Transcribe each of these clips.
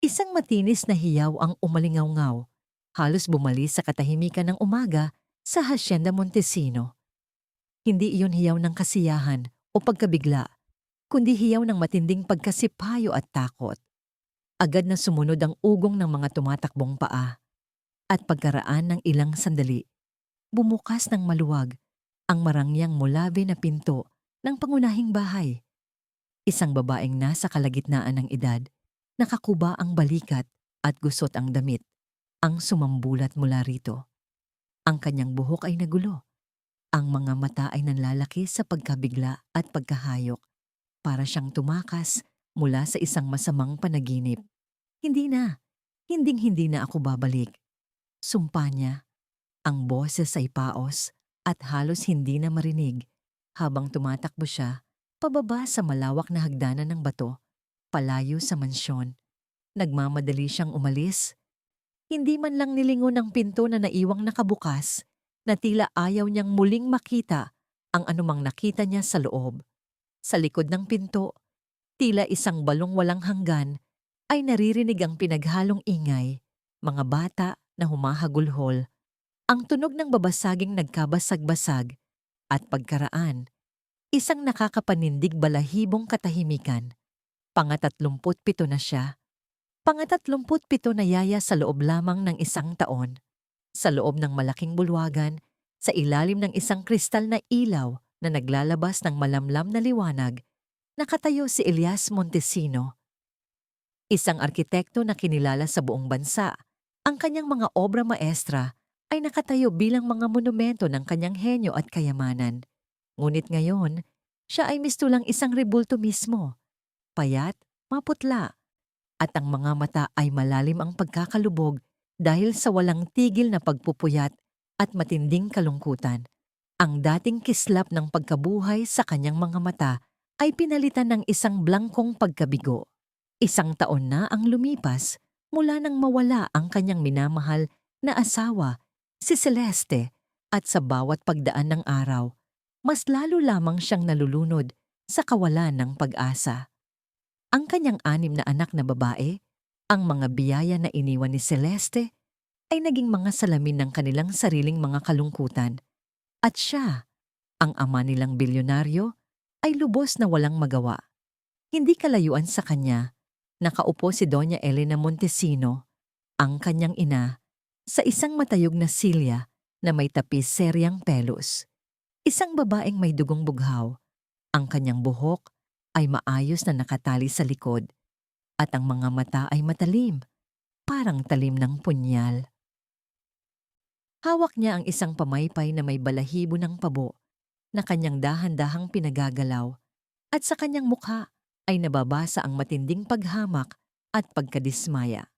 Isang matinis na hiyaw ang umalingaw-ngaw, halos bumali sa katahimikan ng umaga sa Hacienda Montesino. Hindi iyon hiyaw ng kasiyahan o pagkabigla, kundi hiyaw ng matinding pagkasipayo at takot. Agad na sumunod ang ugong ng mga tumatakbong paa at pagkaraan ng ilang sandali, bumukas ng maluwag ang marangyang mulabi na pinto ng pangunahing bahay. Isang babaeng nasa kalagitnaan ng edad, nakakuba ang balikat at gusot ang damit, ang sumambulat mula rito. Ang kanyang buhok ay nagulo. Ang mga mata ay nanlalaki sa pagkabigla at pagkahayok, para siyang tumakas mula sa isang masamang panaginip. Hindi na, hinding-hindi na ako babalik. Sumpa niya. Ang boses ay paos at halos hindi na marinig habang tumatakbo siya pababa sa malawak na hagdanan ng bato, palayo sa mansyon. Nagmamadali siyang umalis. Hindi man lang nilingon ang pinto na naiwang nakabukas, na tila ayaw niyang muling makita ang anumang nakita niya sa loob. Sa likod ng pinto, tila isang balong walang hanggan, ay naririnig ang pinaghalong ingay, mga bata na humahagulhol, ang tunog ng babasaging nagkabasag-basag, at pagkaraan, isang nakakapanindig balahibong katahimikan. Pangatatlumput-pito na siya. Pangatatlumput-pito na yaya sa loob lamang ng isang taon. Sa loob ng malaking bulwagan, sa ilalim ng isang kristal na ilaw na naglalabas ng malamlam na liwanag, nakatayo si Elias Montesino. Isang arkitekto na kinilala sa buong bansa. Ang kanyang mga obra maestra ay nakatayo bilang mga monumento ng kanyang henyo at kayamanan. Ngunit ngayon, siya ay mistulang isang rebulto mismo. Payat, maputla, at ang mga mata ay malalim ang pagkakalubog dahil sa walang tigil na pagpupuyat at matinding kalungkutan. Ang dating kislap ng pagkabuhay sa kanyang mga mata ay pinalitan ng isang blangkong pagkabigo. Isang taon na ang lumipas mula nang mawala ang kanyang minamahal na asawa, si Celeste, at sa bawat pagdaan ng araw, mas lalo lamang siyang nalulunod sa kawalan ng pag-asa. Ang kanyang 6 na anak na babae, ang mga biyaya na iniwan ni Celeste, ay naging mga salamin ng kanilang sariling mga kalungkutan. At siya, ang ama nilang bilyonaryo, ay lubos na walang magawa. Hindi kalayuan sa kanya, nakaupo si Doña Elena Montesino, ang kanyang ina, sa isang matayog na silya na may tapis seryang pelos. Isang babaeng may dugong bughaw. Ang kanyang buhok ay maayos na nakatali sa likod, at ang mga mata ay matalim, parang talim ng punyal. Hawak niya ang isang pamaypay na may balahibo ng pabo na kanyang dahan-dahang pinagagalaw, at sa kanyang mukha ay nababasa ang matinding paghamak at pagkadismaya.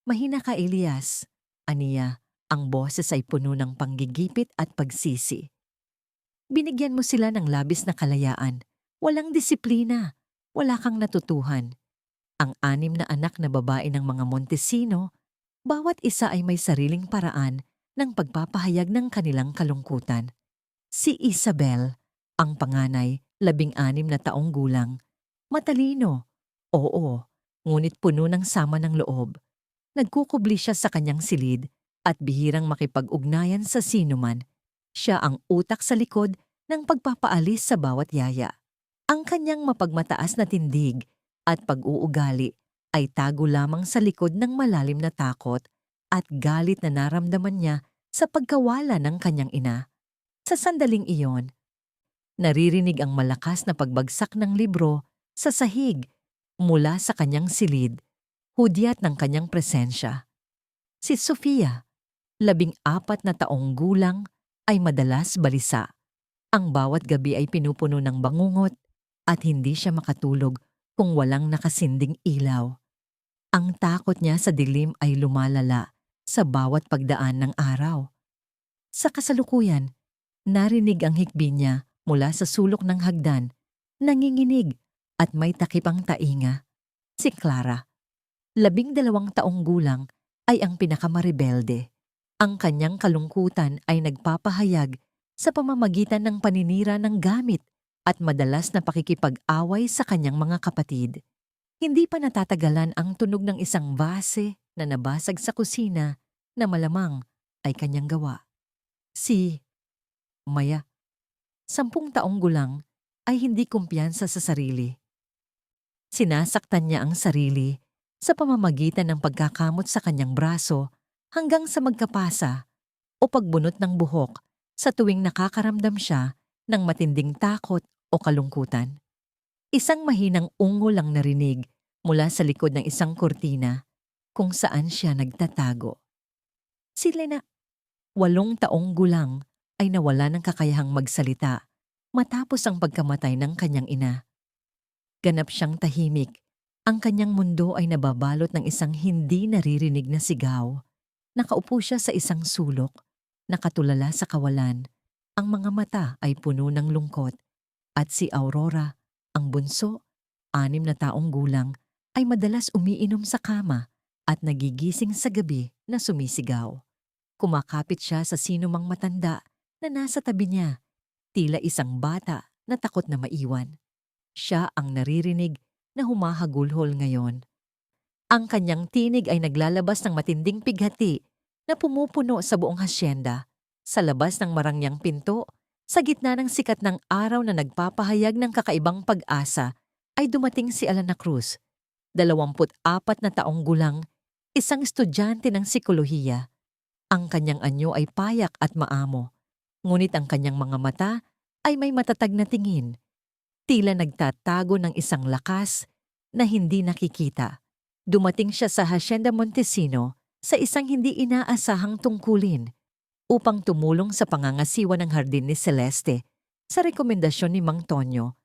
"Mahina ka, Elias," aniya, ang boses ay puno ng panggigipit at pagsisi. "Binigyan mo sila ng labis na kalayaan, walang disiplina, wala kang natutuhan." Ang 6 na anak na babae ng mga Montesino, bawat isa ay may sariling paraan ng pagpapahayag ng kanilang kalungkutan. Si Isabel, ang panganay, 16 na taong gulang, matalino, oo, ngunit puno ng sama ng loob. Nagkukubli siya sa kanyang silid at bihirang makipag-ugnayan sa sinuman. Siya ang utak sa likod ng pagpapaalis sa bawat yaya. Ang kanyang mapagmataas na tindig at pag-uugali ay tago lamang sa likod ng malalim na takot at galit na naramdaman niya sa pagkawala ng kanyang ina. Sa sandaling iyon, naririnig ang malakas na pagbagsak ng libro sa sahig mula sa kanyang silid, hudyat ng kanyang presensya. Si Sofia, 14 na taong gulang, ay madalas balisa. Ang bawat gabi ay pinupuno ng bangungot at hindi siya makatulog kung walang nakasinding ilaw. Ang takot niya sa dilim ay lumalala sa bawat pagdaan ng araw. Sa kasalukuyan, narinig ang hikbi niya mula sa sulok ng hagdan, nanginginig at may takip ang tainga. Si Clara, 12 taong gulang, ay ang pinakamarebelde. Ang kanyang kalungkutan ay nagpapahayag sa pamamagitan ng paninira ng gamit at madalas na pakikipag-away sa kanyang mga kapatid. Hindi pa natatagalan ang tunog ng isang base na nabasag sa kusina na malamang ay kanyang gawa. Si Maya, 10 taong gulang, ay hindi kumpiyansa sa sarili. Sinasaktan niya ang sarili sa pamamagitan ng pagkakamot sa kanyang braso hanggang sa magkapasa o pagbunot ng buhok sa tuwing nakakaramdam siya ng matinding takot o kalungkutan. Isang mahinang ungol ang narinig mula sa likod ng isang kurtina kung saan siya nagtatago. Si Lena, 8 taong gulang, ay nawala ng kakayahang magsalita matapos ang pagkamatay ng kanyang ina. Ganap siyang tahimik. Ang kanyang mundo ay nababalot ng isang hindi naririnig na sigaw. Nakaupo siya sa isang sulok, nakatulala sa kawalan. Ang mga mata ay puno ng lungkot. At si Aurora, ang bunso, 6 na taong gulang, ay madalas umiinom sa kama at nagigising sa gabi na sumisigaw. Kumakapit siya sa sinumang matanda na nasa tabi niya, tila isang bata na takot na maiwan. Siya ang naririnig na humahagulhol ngayon. Ang kanyang tinig ay naglalabas ng matinding pighati na pumupuno sa buong hasyenda. Sa labas ng marangyang pinto, sa gitna ng sikat ng araw na nagpapahayag ng kakaibang pag-asa, ay dumating si Alana Cruz, 24 na taong gulang, isang estudyante ng psikolohiya. Ang kanyang anyo ay payak at maamo, ngunit ang kanyang mga mata ay may matatag na tingin. Tila nagtatago ng isang lakas na hindi nakikita. Dumating siya sa Hacienda Montesino sa isang hindi inaasahang tungkulin upang tumulong sa pangangasiwa ng hardin ni Celeste sa rekomendasyon ni Mang Tonyo,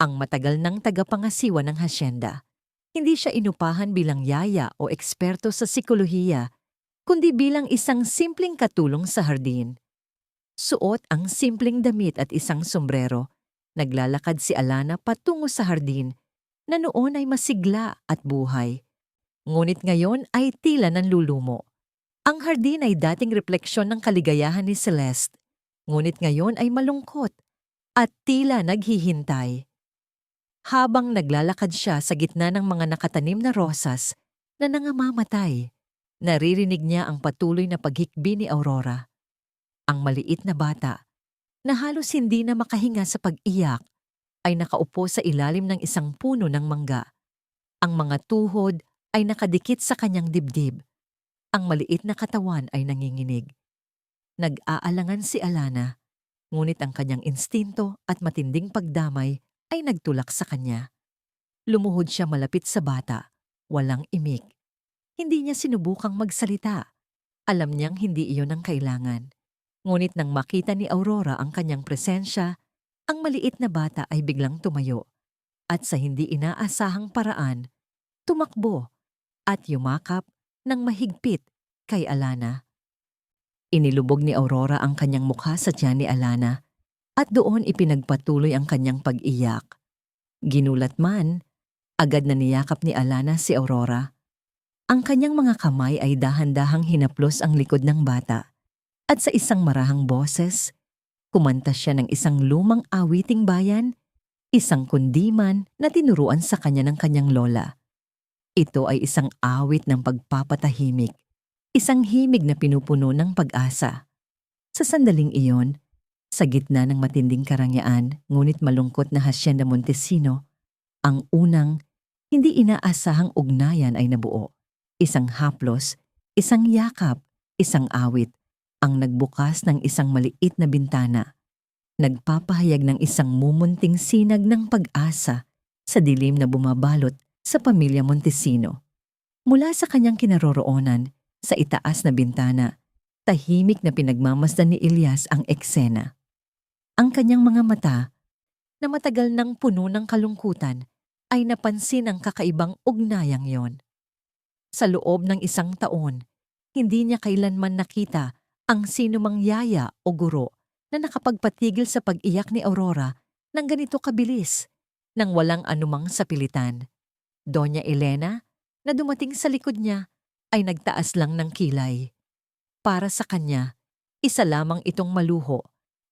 ang matagal ng tagapangasiwa ng hasyenda. Hindi siya inupahan bilang yaya o eksperto sa psikolohiya, kundi bilang isang simpleng katulong sa hardin. Suot ang simpleng damit at isang sombrero, naglalakad si Alana patungo sa hardin na noon ay masigla at buhay. Ngunit ngayon ay tila nanlulumo. Ang hardin ay dating refleksyon ng kaligayahan ni Celeste, ngunit ngayon ay malungkot at tila naghihintay. Habang naglalakad siya sa gitna ng mga nakatanim na rosas na nangamamatay, naririnig niya ang patuloy na paghikbi ni Aurora. Ang maliit na bata, na halos hindi na makahinga sa pag-iyak, ay nakaupo sa ilalim ng isang puno ng mangga. Ang mga tuhod ay nakadikit sa kanyang dibdib. Ang maliit na katawan ay nanginginig. Nag-aalangan si Alana, ngunit ang kanyang instinto at matinding pagdamay ay nagtulak sa kanya. Lumuhod siya malapit sa bata, walang imik. Hindi niya sinubukang magsalita. Alam niyang hindi iyon ang kailangan. Ngunit nang makita ni Aurora ang kanyang presensya, ang maliit na bata ay biglang tumayo at sa hindi inaasahang paraan, tumakbo at yumakap ng mahigpit kay Alana. Inilubog ni Aurora ang kanyang mukha sa tiyan ni Alana at doon ipinagpatuloy ang kanyang pag-iyak. Ginulat man, agad na niyakap ni Alana si Aurora. Ang kanyang mga kamay ay dahan-dahang hinaplos ang likod ng bata at sa isang marahang boses, kumanta siya ng isang lumang awiting bayan, isang kundiman na tinuruan sa kanya ng kanyang lola. Ito ay isang awit ng pagpapatahimik, isang himig na pinupuno ng pag-asa. Sa sandaling iyon, sa gitna ng matinding karangyaan ngunit malungkot na Hacienda Montesino, ang unang, hindi inaasahang ugnayan ay nabuo. Isang haplos, isang yakap, isang awit, ang nagbukas ng isang maliit na bintana. Nagpapahayag ng isang mumunting sinag ng pag-asa sa dilim na bumabalot sa pamilya Montesino. Mula sa kanyang kinaroroonan, sa itaas na bintana, tahimik na pinagmamasdan ni Elias ang eksena. Ang kanyang mga mata, na matagal nang puno ng kalungkutan, ay napansin ang kakaibang ugnayang yon. Sa loob ng 1 taon, hindi niya kailanman nakita ang sinumang yaya o guro na nakapagpatigil sa pag-iyak ni Aurora ng ganito kabilis, nang walang anumang sapilitan. Doña Elena, na dumating sa likod niya, ay nagtaas lang ng kilay. Para sa kanya, isa lamang itong maluho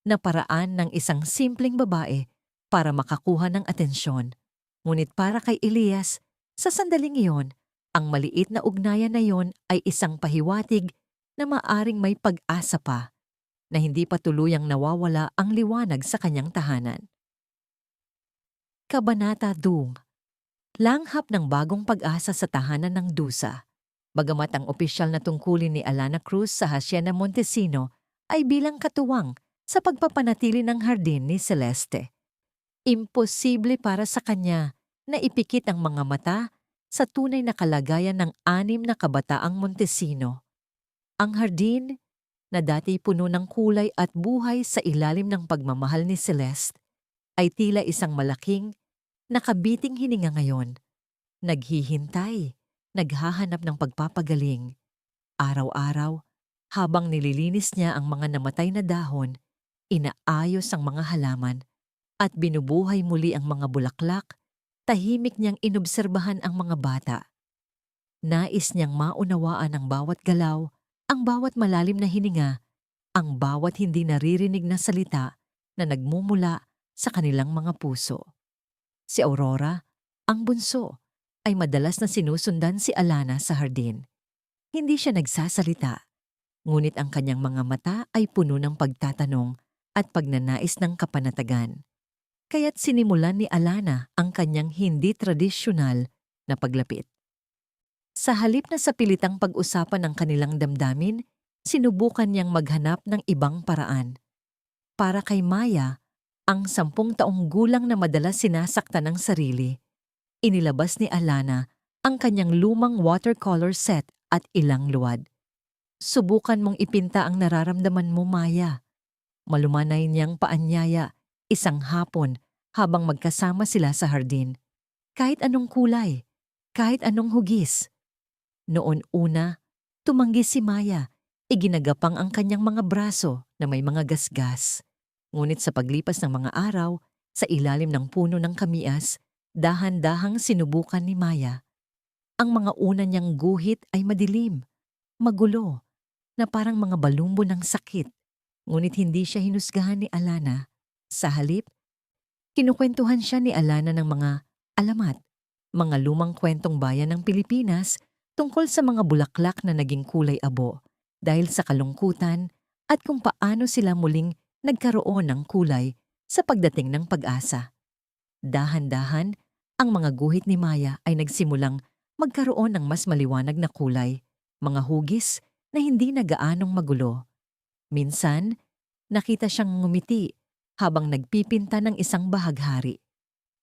na paraan ng isang simpleng babae para makakuha ng atensyon. Ngunit para kay Elias, Sa sandaling iyon, ang maliit na ugnayan na iyon ay isang pahiwatig na maaring may pag-asa pa, na hindi pa tuluyang nawawala ang liwanag sa kanyang tahanan. Kabanata 2. Langhap ng bagong pag-asa sa tahanan ng Dusa. Bagamat ang opisyal na tungkulin ni Alana Cruz sa Hacienda Montesino ay bilang katuwang sa pagpapanatili ng hardin ni Celeste. Imposible para sa kanya na ipikit ang mga mata sa tunay na kalagayan ng 6 na kabataang Montesino. Ang hardin, na dati puno ng kulay at buhay sa ilalim ng pagmamahal ni Celeste, ay tila isang malaking, nakabiting hininga ngayon. Naghihintay, naghahanap ng pagpapagaling. Araw-araw, habang nililinis niya ang mga namatay na dahon, inaayos ang mga halaman, at binubuhay muli ang mga bulaklak, tahimik niyang inobserbahan ang mga bata. Nais niyang maunawaan ang bawat galaw, ang bawat malalim na hininga, ang bawat hindi naririnig na salita na nagmumula sa kanilang mga puso. Si Aurora, ang bunso, ay madalas na sinusundan si Alana sa hardin. Hindi siya nagsasalita, ngunit ang kanyang mga mata ay puno ng pagtatanong at pagnanais ng kapanatagan. Kaya't sinimulan ni Alana ang kanyang hindi tradisyonal na paglapit. Sa halip na sa pilitang pag-usapan ng kanilang damdamin, sinubukan niyang maghanap ng ibang paraan. Para kay Maya, ang 10 taong gulang na madalas sinasaktan ng sarili, inilabas ni Alana ang kanyang lumang watercolor set at ilang luwad. Subukan mong ipinta ang nararamdaman mo, Maya. Malumanay niyang paanyaya isang hapon habang magkasama sila sa hardin. Kahit anong kulay, kahit anong hugis. Noon una, tumanggi si Maya, iginagapang ang kanyang mga braso na may mga gasgas. Ngunit sa paglipas ng mga araw, sa ilalim ng puno ng kamias, dahan-dahang sinubukan ni Maya. Ang mga una niyang guhit ay madilim, magulo, na parang mga balumbo ng sakit. Ngunit hindi siya hinusgahan ni Alana. Sa halip, kinukwentuhan siya ni Alana ng mga alamat, mga lumang kwentong bayan ng Pilipinas tungkol sa mga bulaklak na naging kulay abo dahil sa kalungkutan at kung paano sila muling nagkaroon ng kulay sa pagdating ng pag-asa. Dahan-dahan, ang mga guhit ni Maya ay nagsimulang magkaroon ng mas maliwanag na kulay, mga hugis na hindi na gaanong magulo. Minsan, nakita siyang ngumiti habang nagpipinta ng isang bahaghari.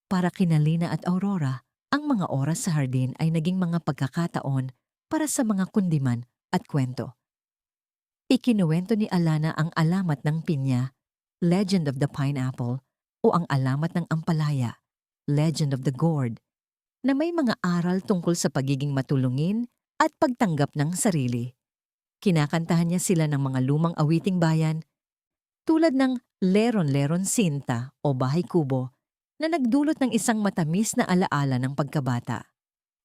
Para kina Lina at Aurora, ang mga oras sa hardin ay naging mga pagkakataon para sa mga kundiman at kwento. Ikinuwento ni Alana ang alamat ng pinya, Legend of the Pineapple, o ang alamat ng ampalaya, Legend of the Gourd, na may mga aral tungkol sa pagiging matulungin at pagtanggap ng sarili. Kinakantahan niya sila ng mga lumang awiting bayan, tulad ng Leron-Leron Sinta o Bahay Kubo, na nagdulot ng isang matamis na alaala ng pagkabata.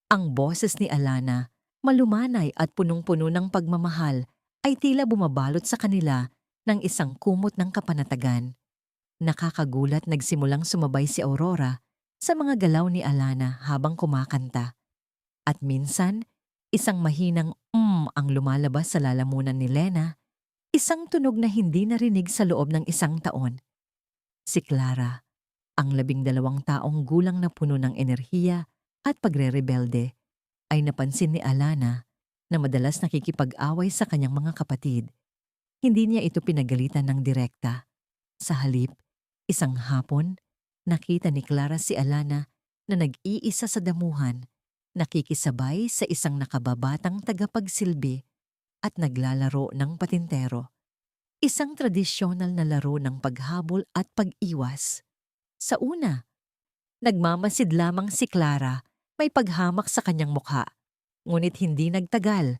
Ang boses ni Alana, malumanay at punong-puno ng pagmamahal, ay tila bumabalot sa kanila ng isang kumot ng kapanatagan. Nakakagulat nagsimulang sumabay si Aurora sa mga galaw ni Alana habang kumakanta. At minsan, isang mahinang ang lumalabas sa lalamunan ni Lena, isang tunog na hindi narinig sa loob ng 1 taon. Si Clara, ang 12 taong gulang na puno ng enerhiya at pagre-rebelde, ay napansin ni Alana na madalas nakikipag-away sa kanyang mga kapatid. Hindi niya ito pinagalitan ng direkta. Sa halip, isang hapon, nakita ni Clara si Alana na nag-iisa sa damuhan, nakikisabay sa isang nakababatang tagapagsilbi at naglalaro ng patintero. Isang tradisyonal na laro ng paghabol at pag-iwas. Sa una, nagmamasid lamang si Clara, may paghamak sa kanyang mukha. Ngunit hindi nagtagal.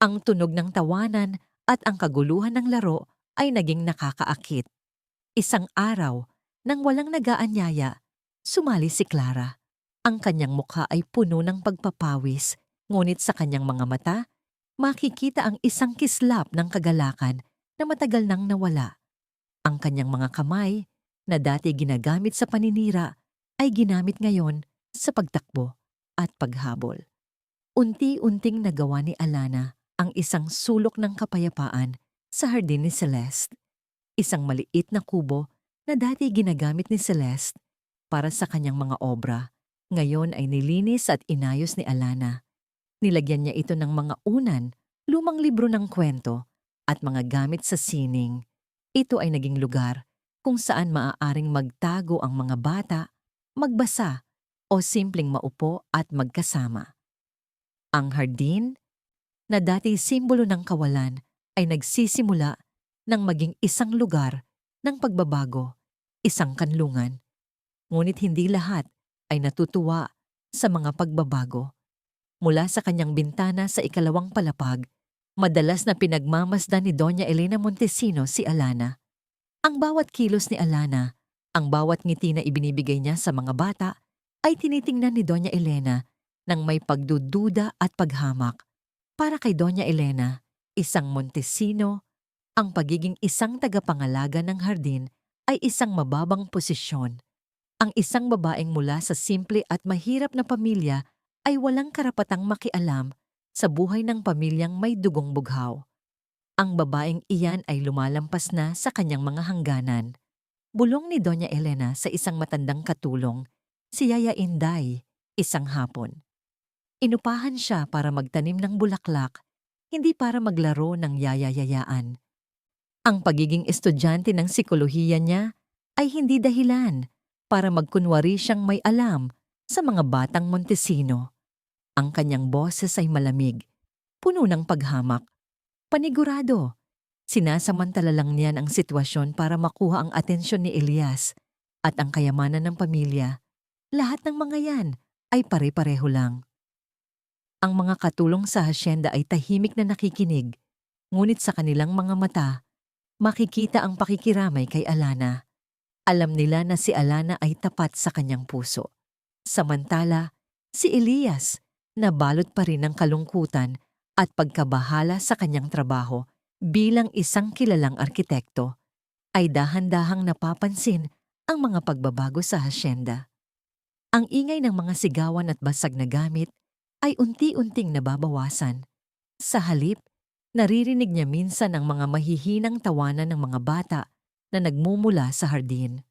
Ang tunog ng tawanan at ang kaguluhan ng laro ay naging nakakaakit. Isang araw, nang walang nag-aanyaya, sumali si Clara. Ang kanyang mukha ay puno ng pagpapawis, ngunit sa kanyang mga mata, makikita ang isang kislap ng kagalakan na matagal nang nawala. Ang kanyang mga kamay, na dati ginagamit sa paninira, ay ginamit ngayon sa pagtakbo. at paghabol. Unti-unting nagawa ni Alana ang isang sulok ng kapayapaan sa hardin ni Celeste. Isang maliit na kubo na dati ginagamit ni Celeste para sa kanyang mga obra, ngayon ay nilinis at inayos ni Alana. Nilagyan niya ito ng mga unan, lumang libro ng kwento, at mga gamit sa sining. Ito ay naging lugar kung saan maaaring magtago ang mga bata, magbasa, o simpleng maupo at magkasama. Ang hardin, na dati simbolo ng kawalan, ay nagsisimula ng maging isang lugar ng pagbabago, isang kanlungan. Ngunit hindi lahat ay natutuwa sa mga pagbabago. Mula sa kanyang bintana sa ikalawang palapag, madalas na pinagmamasdan ni Doña Elena Montesino si Alana. Ang bawat kilos ni Alana, ang bawat ngiti na ibinibigay niya sa mga bata, ay tinitingnan ni Doña Elena ng may pagdududa at paghamak. Para kay Doña Elena, isang Montesino, ang pagiging isang tagapangalaga ng hardin ay isang mababang posisyon. Ang isang babaeng mula sa simple at mahirap na pamilya ay walang karapatang makialam sa buhay ng pamilyang may dugong bughaw. Ang babaeng iyan ay lumalampas na sa kanyang mga hangganan. Bulong ni Doña Elena sa isang matandang katulong, si Yaya Inday, isang hapon. Inupahan siya para magtanim ng bulaklak, hindi para maglaro ng yaya-yayaan. Ang pagiging estudyante ng sikolohiya niya ay hindi dahilan para magkunwari siyang may alam sa mga batang Montesino. Ang kanyang boses ay malamig, puno ng paghamak. Panigurado, sinasamantala lang niyan ang sitwasyon para makuha ang atensyon ni Elias at ang kayamanan ng pamilya. Lahat ng mga yan ay pare-pareho lang. Ang mga katulong sa hasyenda ay tahimik na nakikinig, ngunit sa kanilang mga mata, makikita ang pakikiramay kay Alana. Alam nila na si Alana ay tapat sa kanyang puso. Samantala, si Elias, nabalot pa rin ng kalungkutan at pagkabahala sa kanyang trabaho bilang isang kilalang arkitekto, ay dahan-dahang napapansin ang mga pagbabago sa hasyenda. Ang ingay ng mga sigawan at basag na gamit ay unti-unting nababawasan. Sa halip, naririnig niya minsan ang mga mahihinang tawanan ng mga bata na nagmumula sa hardin.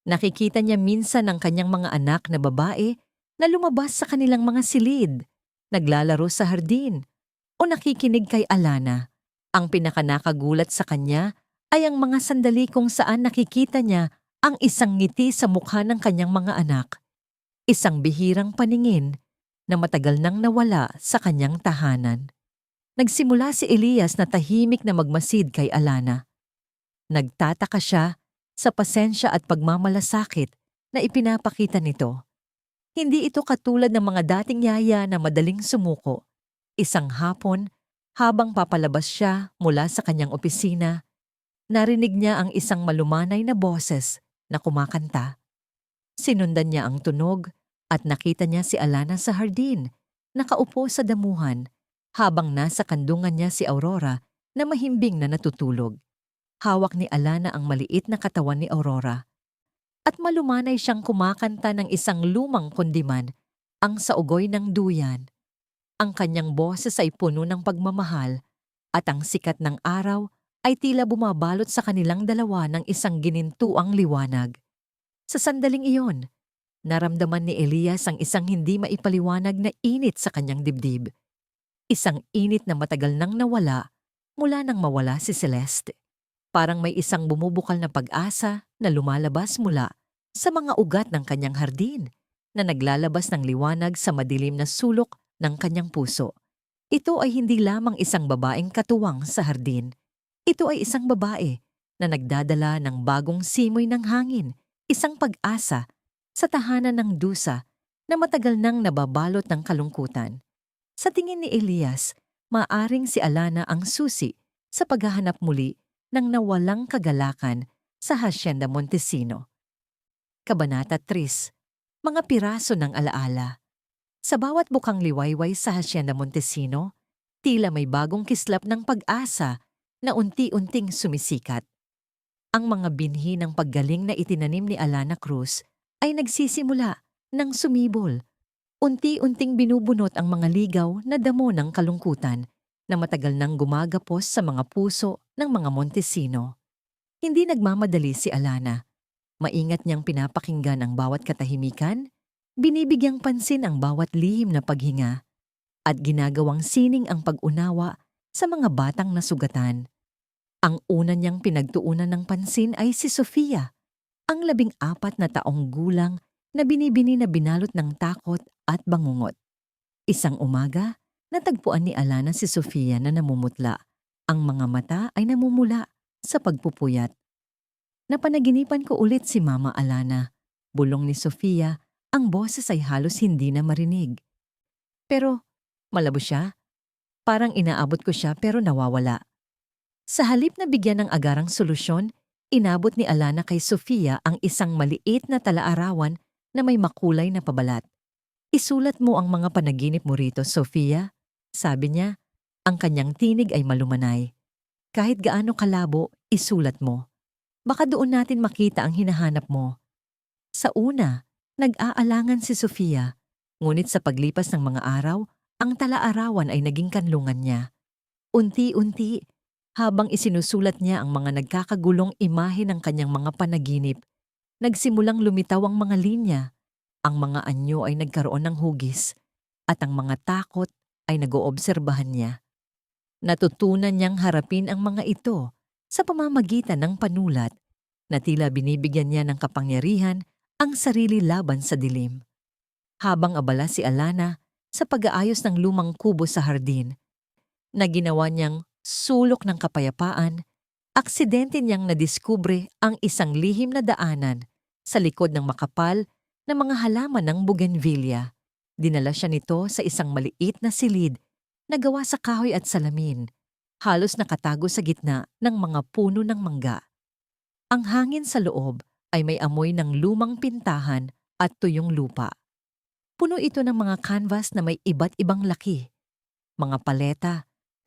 Nakikita niya minsan ang kanyang mga anak na babae na lumabas sa kanilang mga silid, naglalaro sa hardin, o nakikinig kay Alana. Ang pinakanakagulat sa kanya ay ang mga sandali kung saan nakikita niya ang isang ngiti sa mukha ng kanyang mga anak. Isang bihirang paningin na matagal nang nawala sa kanyang tahanan. Nagsimula si Elias na tahimik na magmasid kay Alana. Nagtataka siya sa pasensya at pagmamalasakit na ipinapakita nito. Hindi ito katulad ng mga dating yaya na madaling sumuko. Isang hapon, habang papalabas siya mula sa kanyang opisina, narinig niya ang isang malumanay na boses na kumakanta. Sinundan niya ang tunog at nakita niya si Alana sa hardin, nakaupo sa damuhan, habang nasa kandungan niya si Aurora na mahimbing na natutulog. Hawak ni Alana ang maliit na katawan ni Aurora. At malumanay siyang kumakanta ng isang lumang kundiman, ang saugoy ng duyan. Ang kanyang boses ay puno ng pagmamahal at ang sikat ng araw ay tila bumabalot sa kanilang dalawa ng isang ginintuang liwanag. Sa sandaling iyon, naramdaman ni Elias ang isang hindi maipaliwanag na init sa kanyang dibdib. Isang init na matagal nang nawala mula nang mawala si Celeste. Parang may isang bumubukal na pag-asa na lumalabas mula sa mga ugat ng kanyang hardin na naglalabas ng liwanag sa madilim na sulok ng kanyang puso. Ito ay hindi lamang isang babaeng katuwang sa hardin. Ito ay isang babae na nagdadala ng bagong simoy ng hangin, isang pag-asa sa tahanan ng dusa na matagal nang nababalot ng kalungkutan. Sa tingin ni Elias, maaring si Alana ang susi sa paghahanap muli ng nawalang kagalakan sa Hacienda Montesino. Kabanata 3. Mga piraso ng alaala. Sa bawat bukang liwayway sa Hacienda Montesino, tila may bagong kislap ng pag-asa na unti-unting sumisikat. Ang mga binhi ng paggaling na itinanim ni Alana Cruz ay nagsisimula ng sumibol. Unti-unting binubunot ang mga ligaw na damo ng kalungkutan na matagal nang gumagapos sa mga puso ng mga Montesino. Hindi nagmamadali si Alana. Maingat niyang pinapakinggan ang bawat katahimikan, binibigyang pansin ang bawat lihim na paghinga, at ginagawang sining ang pag-unawa sa mga batang nasugatan. Ang una niyang pinagtuunan ng pansin ay si Sofia, ang 14 na taong gulang na binibini na binalot ng takot at bangungot. Isang umaga, natagpuan ni Alana si Sofia na namumutla. Ang mga mata ay namumula sa pagpupuyat. Napanaginipan ko ulit si Mama Alana. Bulong ni Sofia, ang boses ay halos hindi na marinig. Pero malabo siya. Parang inaabot ko siya pero nawawala. Sa halip na bigyan ng agarang solusyon, inabot ni Alana kay Sofia ang isang maliit na talaarawan na may makulay na pabalat. Isulat mo ang mga panaginip mo rito, Sofia. Sabi niya, ang kanyang tinig ay malumanay. Kahit gaano kalabo, isulat mo. Baka doon natin makita ang hinahanap mo. Sa una, nag-aalangan si Sofia, ngunit sa paglipas ng mga araw, ang talaarawan ay naging kanlungan niya. Unti-unti, habang isinusulat niya ang mga nagkakagulong imahe ng kanyang mga panaginip, nagsimulang lumitaw ang mga linya, ang mga anyo ay nagkaroon ng hugis, at ang mga takot ay nag-oobserbahan niya. Natutunan niyang harapin ang mga ito sa pamamagitan ng panulat na tila binibigyan niya ng kapangyarihan ang sarili laban sa dilim. Habang abala si Alana sa pag-aayos ng lumang kubo sa hardin, na ginawa niyang sulok ng kapayapaan, aksidente niyang nadiskubre ang isang lihim na daanan sa likod ng makapal na mga halaman ng bougainvillea. Dinala siya nito sa isang maliit na silid na gawa sa kahoy at salamin, halos nakatago sa gitna ng mga puno ng mangga. Ang hangin sa loob ay may amoy ng lumang pintahan at tuyong lupa. Puno ito ng mga canvas na may iba't ibang laki, mga paleta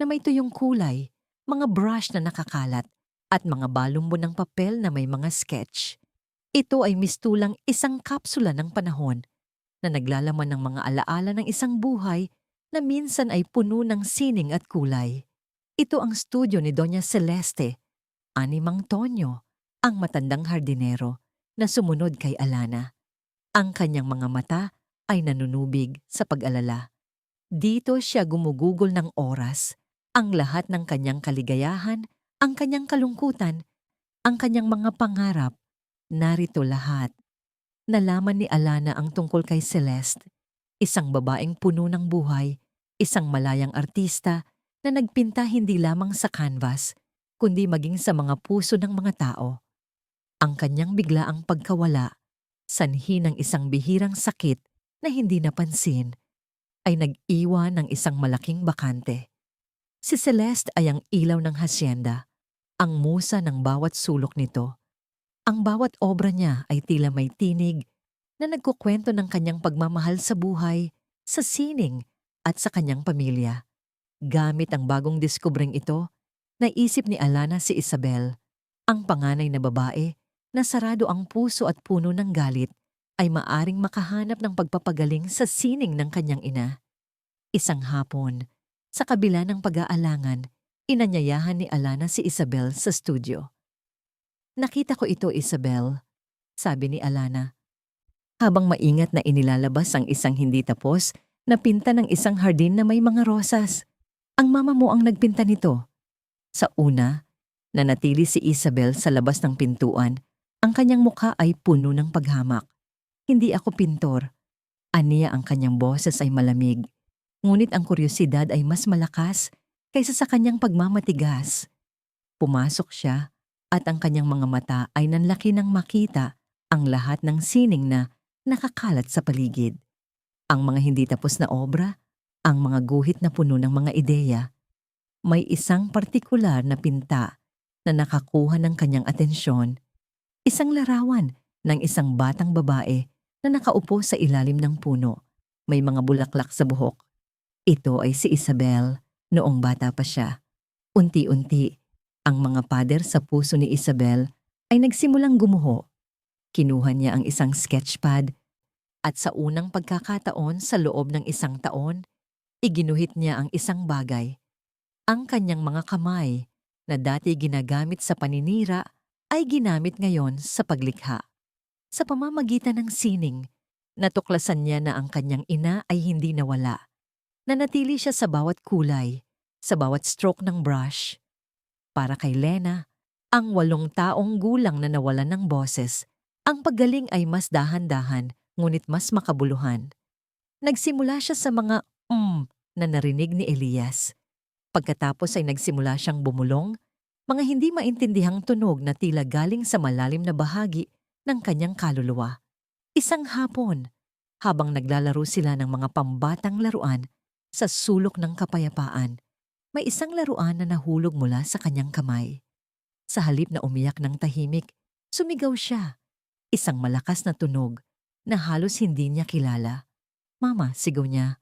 na may tuyong kulay, mga brush na nakakalat, at mga balumbo ng papel na may mga sketch. Ito ay mistulang isang kapsula ng panahon na naglalaman ng mga alaala ng isang buhay na minsan ay puno ng sining at kulay. Ito ang studio ni Doña Celeste, ani Mang Tonyo, ang matandang hardinero na sumunod kay Alana. Ang kanyang mga mata ay nanunubig sa pag-alala. Dito siya gumugugol ng oras, ang lahat ng kanyang kaligayahan, ang kanyang kalungkutan, ang kanyang mga pangarap, narito lahat. Nalaman ni Alana ang tungkol kay Celeste, isang babaeng puno ng buhay, isang malayang artista na nagpinta hindi lamang sa canvas, kundi maging sa mga puso ng mga tao. Ang kanyang biglaang pagkawala, sanhi ng isang bihirang sakit na hindi napansin, ay nag-iwan ng isang malaking bakante. Si Celeste ay ang ilaw ng hasyenda, ang musa ng bawat sulok nito. Ang bawat obra niya ay tila may tinig na nagkukwento ng kanyang pagmamahal sa buhay, sa sining at sa kanyang pamilya. Gamit ang bagong diskubreng ito, naisip ni Alana si Isabel, ang panganay na babae na sarado ang puso at puno ng galit, ay maaring makahanap ng pagpapagaling sa sining ng kanyang ina. Isang hapon, sa kabila ng pag-aalangan, inanyayahan ni Alana si Isabel sa studio. Nakita ko ito, Isabel, sabi ni Alana, habang maingat na inilalabas ang isang hindi tapos na pinta ng isang hardin na may mga rosas. Ang mama mo ang nagpinta nito. Sa una, nanatili si Isabel sa labas ng pintuan. Ang kanyang mukha ay puno ng paghamak. Hindi ako pintor. Aniya ang kanyang boses ay malamig. Ngunit ang kuryosidad ay mas malakas kaysa sa kanyang pagmamatigas. Pumasok siya at ang kanyang mga mata ay nanlaki nang makita ang lahat ng sining na nakakalat sa paligid. Ang mga hindi tapos na obra, ang mga guhit na puno ng mga ideya. May isang partikular na pinta na nakakuha ng kanyang atensyon. Isang larawan ng isang batang babae na nakaupo sa ilalim ng puno. May mga bulaklak sa buhok. Ito ay si Isabel noong bata pa siya. Unti-unti, ang mga pader sa puso ni Isabel ay nagsimulang gumuho. Kinuha niya ang isang sketchpad At sa unang pagkakataon sa loob ng isang taon, iginuhit niya ang isang bagay. Ang kanyang mga kamay na dati ginagamit sa paninira ay ginamit ngayon sa paglikha. Sa pamamagitan ng sining, natuklasan niya na ang kanyang ina ay hindi nawala. Nanatili siya sa bawat kulay, sa bawat stroke ng brush. Para kay Lena, ang 8 taong gulang na nawalan ng boses, ang paggaling ay mas dahan-dahan ngunit mas makabuluhan. Nagsimula siya sa mga na narinig ni Elias. Pagkatapos ay nagsimula siyang bumulong, mga hindi maintindihang tunog na tila galing sa malalim na bahagi ng kanyang kaluluwa. Isang hapon, habang naglalaro sila ng mga pambatang laruan sa sulok ng kapayapaan, may isang laruan na nahulog mula sa kanyang kamay. Sa halip na umiyak ng tahimik, sumigaw siya. Isang malakas na tunog na halos hindi niya kilala. "Mama," sigaw niya.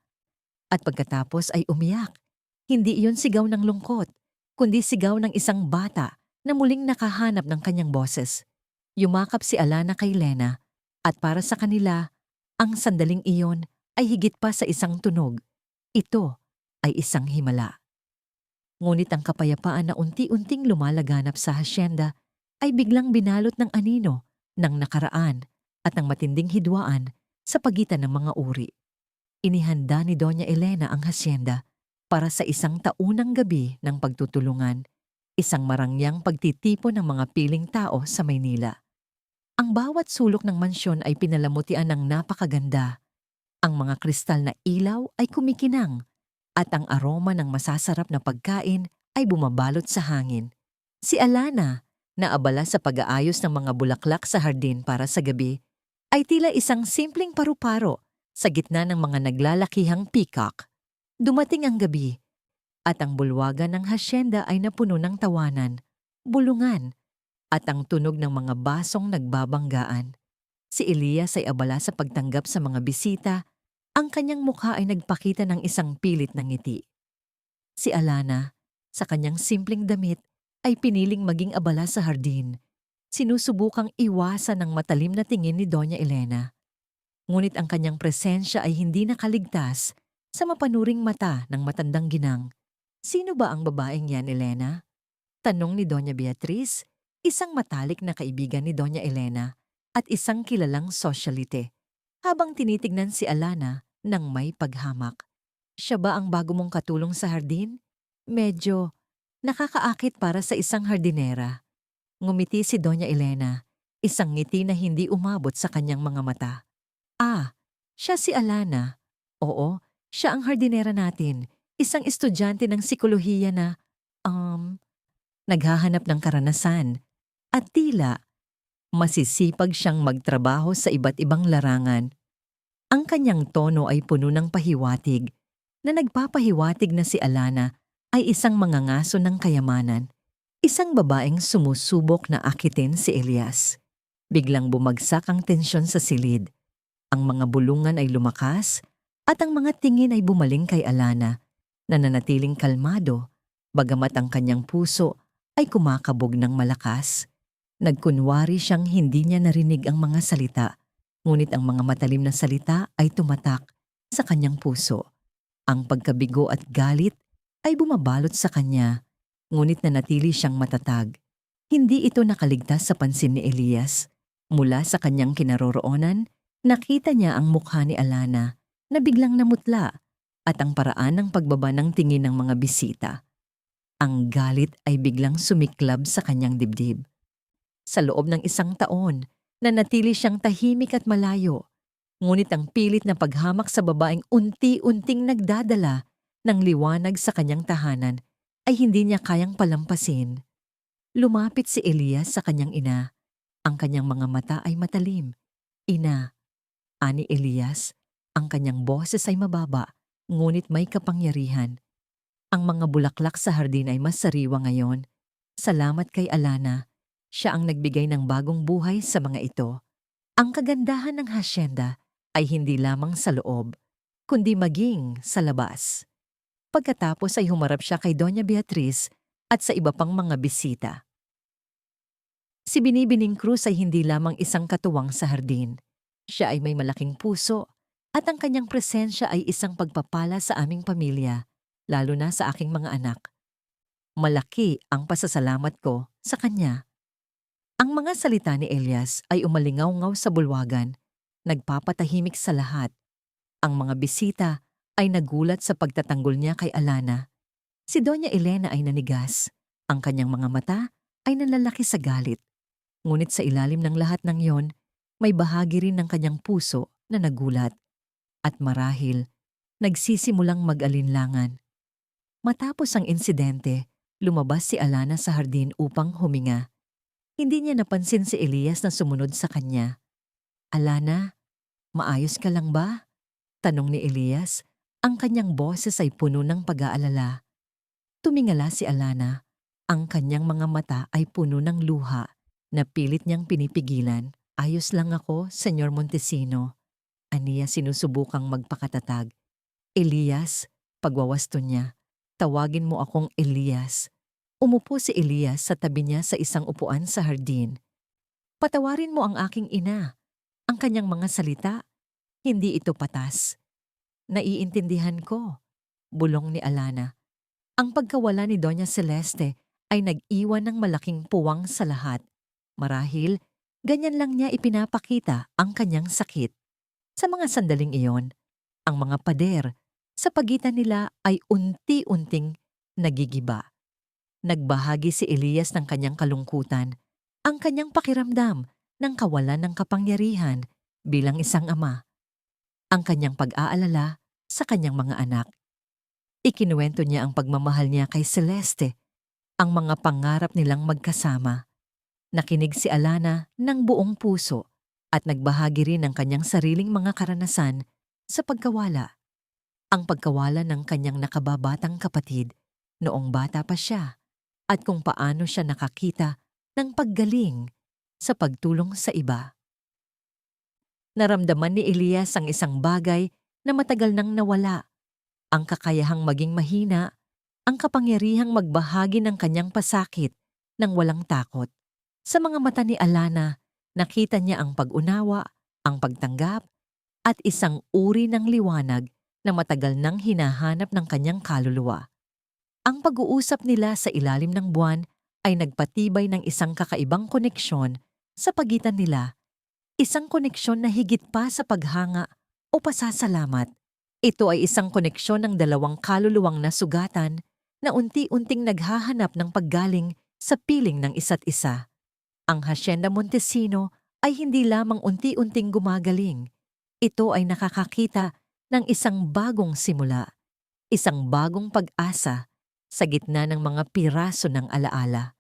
At pagkatapos ay umiyak. Hindi iyon sigaw ng lungkot, kundi sigaw ng isang bata na muling nakahanap ng kanyang boses. Yumakap si Alana kay Lena at para sa kanila, ang sandaling iyon ay higit pa sa isang tunog. Ito ay isang himala. Ngunit ang kapayapaan na unti-unting lumalaganap sa hasyenda ay biglang binalot ng anino, ng nakaraan at ng matinding hidwaan sa pagitan ng mga uri. Inihanda ni Doña Elena ang hasyenda para sa isang taunang gabi ng pagtutulungan, isang marangyang pagtitipon ng mga piling tao sa Maynila. Ang bawat sulok ng mansyon ay pinalamutian ng napakaganda. Ang mga kristal na ilaw ay kumikinang at ang aroma ng masasarap na pagkain ay bumabalot sa hangin. Si Alana, na abala sa pag-aayos ng mga bulaklak sa hardin para sa gabi, ay tila isang simpleng paru-paro sa gitna ng mga naglalakihang peacock. Dumating ang gabi at ang bulwagan ng hasyenda ay napuno ng tawanan, bulungan, at ang tunog ng mga basong nagbabanggaan. Si Elias ay abala sa pagtanggap sa mga bisita, ang kanyang mukha ay nagpakita ng isang pilit na ngiti. Si Alana, sa kanyang simpleng damit, ay piniling maging abala sa hardin, sinusubukang iwasan ng matalim na tingin ni Doña Elena. Ngunit ang kanyang presensya ay hindi nakaligtas sa mapanuring mata ng matandang ginang. "Sino ba ang babaeng yan, Elena?" tanong ni Doña Beatriz, isang matalik na kaibigan ni Doña Elena at isang kilalang sosyalite, habang tinitignan si Alana ng may paghamak. "Siya ba ang bago mong katulong sa hardin? Medyo nakakaakit para sa isang hardinera." Ngumiti si Doña Elena, isang ngiti na hindi umabot sa kanyang mga mata. "Ah, siya si Alana. Oo, siya ang hardinera natin, isang estudyante ng sikolohiya na, naghahanap ng karanasan at tila masisipag siyang magtrabaho sa iba't ibang larangan." Ang kanyang tono ay puno ng pahiwatig na nagpapahiwatig na si Alana ay isang mangangaso ng kayamanan, isang babaeng sumusubok na akitin si Elias. Biglang bumagsak ang tensyon sa silid. Ang mga bulungan ay lumakas at ang mga tingin ay bumaling kay Alana, na nanatiling kalmado, bagamat ang kanyang puso ay kumakabog ng malakas. Nagkunwari siyang hindi niya narinig ang mga salita, ngunit ang mga matalim na salita ay tumatak sa kanyang puso. Ang pagkabigo at galit ay bumabalot sa kanya, ngunit nanatili siyang matatag. Hindi ito nakaligtas sa pansin ni Elias. Mula sa kanyang kinaroroonan, nakita niya ang mukha ni Alana na biglang namutla at ang paraan ng pagbaba ng tingin ng mga bisita. Ang galit ay biglang sumiklab sa kanyang dibdib. Sa loob ng 1 taon, nanatili siyang tahimik at malayo, ngunit ang pilit na paghamak sa babaeng unti-unting nagdadala ng liwanag sa kanyang tahanan ay hindi niya kayang palampasin. Lumapit si Elias sa kanyang ina. Ang kanyang mga mata ay matalim. "Ina," ani Elias, ang kanyang boses ay mababa, ngunit may kapangyarihan. "Ang mga bulaklak sa hardin ay mas sariwa ngayon. Salamat kay Alana. Siya ang nagbigay ng bagong buhay sa mga ito." Ang kagandahan ng hasyenda ay hindi lamang sa loob, kundi maging sa labas. Pagkatapos ay humarap siya kay Doña Beatriz at sa iba pang mga bisita. Si Binibining Cruz ay hindi lamang isang katuwang sa hardin. Siya ay may malaking puso at ang kanyang presensya ay isang pagpapala sa aming pamilya, lalo na sa aking mga anak. Malaki ang pasasalamat ko sa kanya. Ang mga salita ni Elias ay umalingaw-ngaw sa bulwagan, nagpapatahimik sa lahat. Ang mga bisita ay nagulat sa pagtatanggol niya kay Alana. Si Doña Elena ay nanigas. Ang kanyang mga mata ay nanlalaki sa galit. Ngunit sa ilalim ng lahat ng yon, may bahagi rin ng kanyang puso na nagulat. At marahil, nagsisimulang mag-alinlangan. Matapos ang insidente, lumabas si Alana sa hardin upang huminga. Hindi niya napansin si Elias na sumunod sa kanya. "Alana, maayos ka lang ba?" Tanong ni Elias. Ang kanyang boses ay puno ng pag-aalala. Tumingala si Alana. Ang kanyang mga mata ay puno ng luha na pilit niyang pinipigilan. "Ayos lang ako, Senyor Montesino." Aniya sinusubukang magpakatatag. "Elias," pagwawasto niya. "Tawagin mo akong Elias." Umupo si Elias sa tabi niya sa isang upuan sa hardin. "Patawarin mo ang aking ina." Ang kanyang mga salita, hindi ito patas. "Naiintindihan ko," bulong ni Alana. Ang pagkawala ni Doña Celeste ay nag-iwan ng malaking puwang sa lahat. Marahil, ganyan lang niya ipinapakita ang kanyang sakit. Sa mga sandaling iyon, ang mga pader sa pagitan nila ay unti-unting nagigiba. Nagbahagi si Elias ng kanyang kalungkutan, ang kanyang pakiramdam ng kawalan ng kapangyarihan bilang isang ama, ang kanyang pag-aalala sa kanyang mga anak. Ikinuwento niya ang pagmamahal niya kay Celeste, ang mga pangarap nilang magkasama. Nakinig si Alana ng buong puso at nagbahagi rin ng kanyang sariling mga karanasan sa pagkawala. Ang pagkawala ng kanyang nakababatang kapatid noong bata pa siya at kung paano siya nakakita ng paggaling sa pagtulong sa iba. Naramdaman ni Elias ang isang bagay na matagal nang nawala, ang kakayahang maging mahina, ang kapangyarihang magbahagi ng kanyang pasakit ng walang takot. Sa mga mata ni Alana, nakita niya ang pag-unawa, ang pagtanggap, at isang uri ng liwanag na matagal nang hinahanap ng kanyang kaluluwa. Ang pag-uusap nila sa ilalim ng buwan ay nagpatibay ng isang kakaibang koneksyon sa pagitan nila, isang koneksyon na higit pa sa paghanga o pasasalamat. Ito ay isang koneksyon ng dalawang kaluluwang nasugatan na unti-unting naghahanap ng paggaling sa piling ng isa't isa. Ang Hacienda Montesino ay hindi lamang unti-unting gumagaling. Ito ay nakakakita ng isang bagong simula, isang bagong pag-asa sa gitna ng mga piraso ng alaala.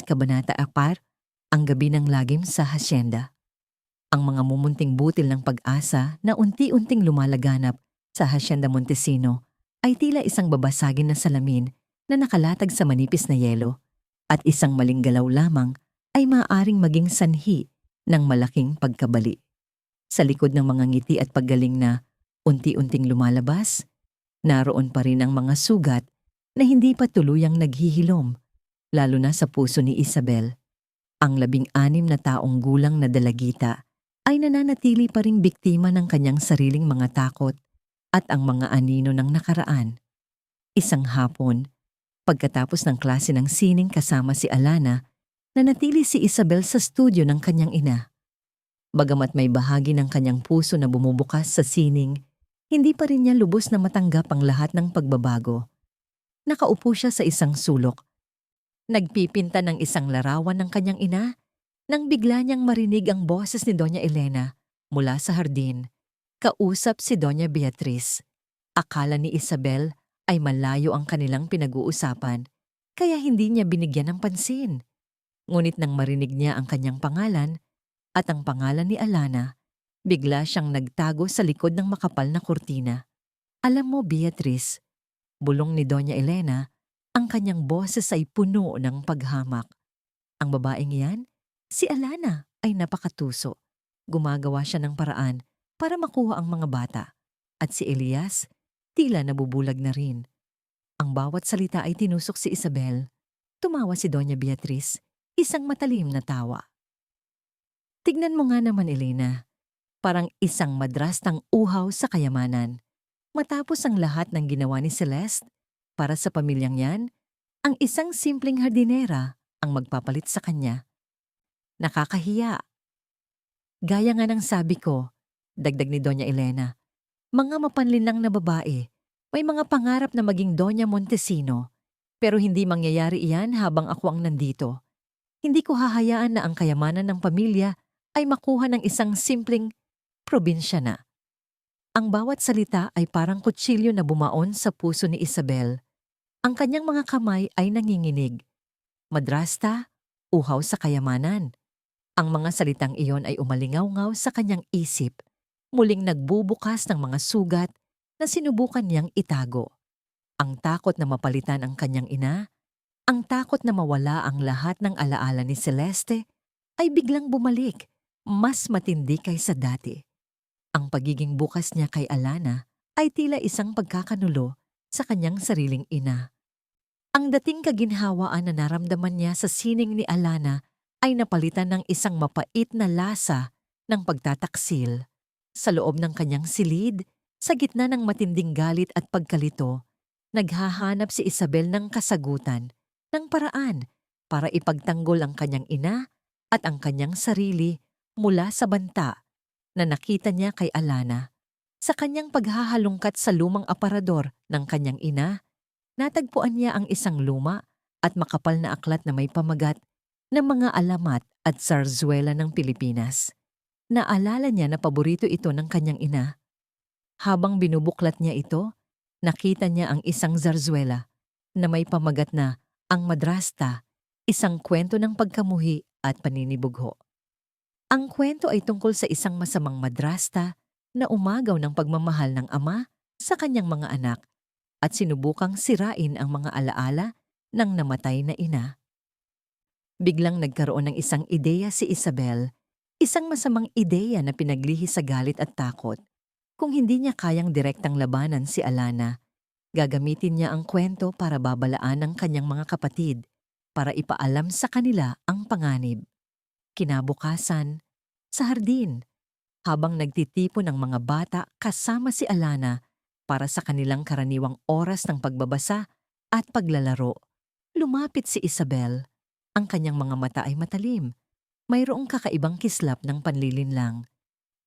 Kabanata 4, ang gabi ng lagim sa hasyenda. Ang mga mumunting butil ng pag-asa na unti-unting lumalaganap sa Hacienda Montesino ay tila isang babasagin na salamin na nakalatag sa manipis na yelo, at isang maling galaw lamang ay maaaring maging sanhi ng malaking pagkabali. Sa likod ng mga ngiti at paggaling na unti-unting lumalabas, naroon pa rin ang mga sugat na hindi pa tuluyang naghihilom, lalo na sa puso ni Isabel. Ang 16 na taong gulang na dalagita ay nananatili pa ring biktima ng kanyang sariling mga takot at ang mga anino ng nakaraan. Isang hapon, pagkatapos ng klase ng sining kasama si Alana, nanatili si Isabel sa studio ng kanyang ina. Bagamat may bahagi ng kanyang puso na bumubukas sa sining, hindi pa rin niya lubos na matanggap ang lahat ng pagbabago. Nakaupo siya sa isang sulok. Nagpipinta ng isang larawan ng kanyang ina nang bigla niyang marinig ang boses ni Doña Elena mula sa hardin. Kausap si Doña Beatriz. Akala ni Isabel ay malayo ang kanilang pinag-uusapan, kaya hindi niya binigyan ng pansin. Ngunit nang marinig niya ang kanyang pangalan at ang pangalan ni Alana, bigla siyang nagtago sa likod ng makapal na kurtina. "Alam mo, Beatriz," bulong ni Doña Elena, ang kanyang boses ay puno ng paghamak. "Ang babaeng iyan, si Alana, ay napakatuso. Gumagawa siya ng paraan para makuha ang mga bata. At si Elias, tila nabubulag na rin." Ang bawat salita ay tinusok si Isabel. Tumawa si Doña Beatriz, isang matalim na tawa. Tignan mo nga naman, Elena. Parang isang madrastang uhaw sa kayamanan. Matapos ang lahat ng ginawa ni Celeste, para sa pamilyang yan, ang isang simpleng hardinera ang magpapalit sa kanya. Nakakahiya. Gaya nga ng sabi ko, dagdag ni Doña Elena, mga mapanlinlang na babae, may mga pangarap na maging Doña Montesino, pero hindi mangyayari iyan habang ako ang nandito. Hindi ko hahayaan na ang kayamanan ng pamilya ay makuha ng isang simpleng probinsya na. Ang bawat salita ay parang kutsilyo na bumaon sa puso ni Isabel. Ang kanyang mga kamay ay nanginginig. Madrasta, uhaw sa kayamanan. Ang mga salitang iyon ay umalingaw-ngaw sa kanyang isip, muling nagbubukas ng mga sugat na sinubukan niyang itago. Ang takot na mapalitan ang kanyang ina, ang takot na mawala ang lahat ng alaala ni Celeste, ay biglang bumalik, mas matindi kaysa dati. Ang pagiging bukas niya kay Alana ay tila isang pagkakanulo sa kanyang sariling ina. Ang dating kaginhawaan na naramdaman niya sa sining ni Alana ay napalitan ng isang mapait na lasa ng pagtataksil. Sa loob ng kanyang silid, sa gitna ng matinding galit at pagkalito, naghahanap si Isabel ng kasagutan, ng paraan para ipagtanggol ang kanyang ina at ang kanyang sarili mula sa banta na nakita niya kay Alana. Sa kanyang paghahalungkat sa lumang aparador ng kanyang ina, natagpuan niya ang isang luma at makapal na aklat na may pamagat ng mga alamat at zarzuela ng Pilipinas. Naalala niya na paborito ito ng kanyang ina. Habang binubuklat niya ito, nakita niya ang isang zarzuela na may pamagat na Ang Madrasta, isang kwento ng pagkamuhi at paninibugho. Ang kwento ay tungkol sa isang masamang madrasta na umagaw ng pagmamahal ng ama sa kanyang mga anak at sinubukang sirain ang mga alaala ng namatay na ina. Biglang nagkaroon ng isang ideya si Isabel, isang masamang ideya na pinaglihi sa galit at takot. Kung hindi niya kayang direktang labanan si Alana, gagamitin niya ang kwento para babalaan ang kanyang mga kapatid, para ipaalam sa kanila ang panganib. Kinabukasan, sa hardin, habang nagtitipon ang mga bata kasama si Alana para sa kanilang karaniwang oras ng pagbabasa at paglalaro, lumapit si Isabel. Ang kanyang mga mata ay matalim. Mayroong kakaibang kislap ng panlilinlang.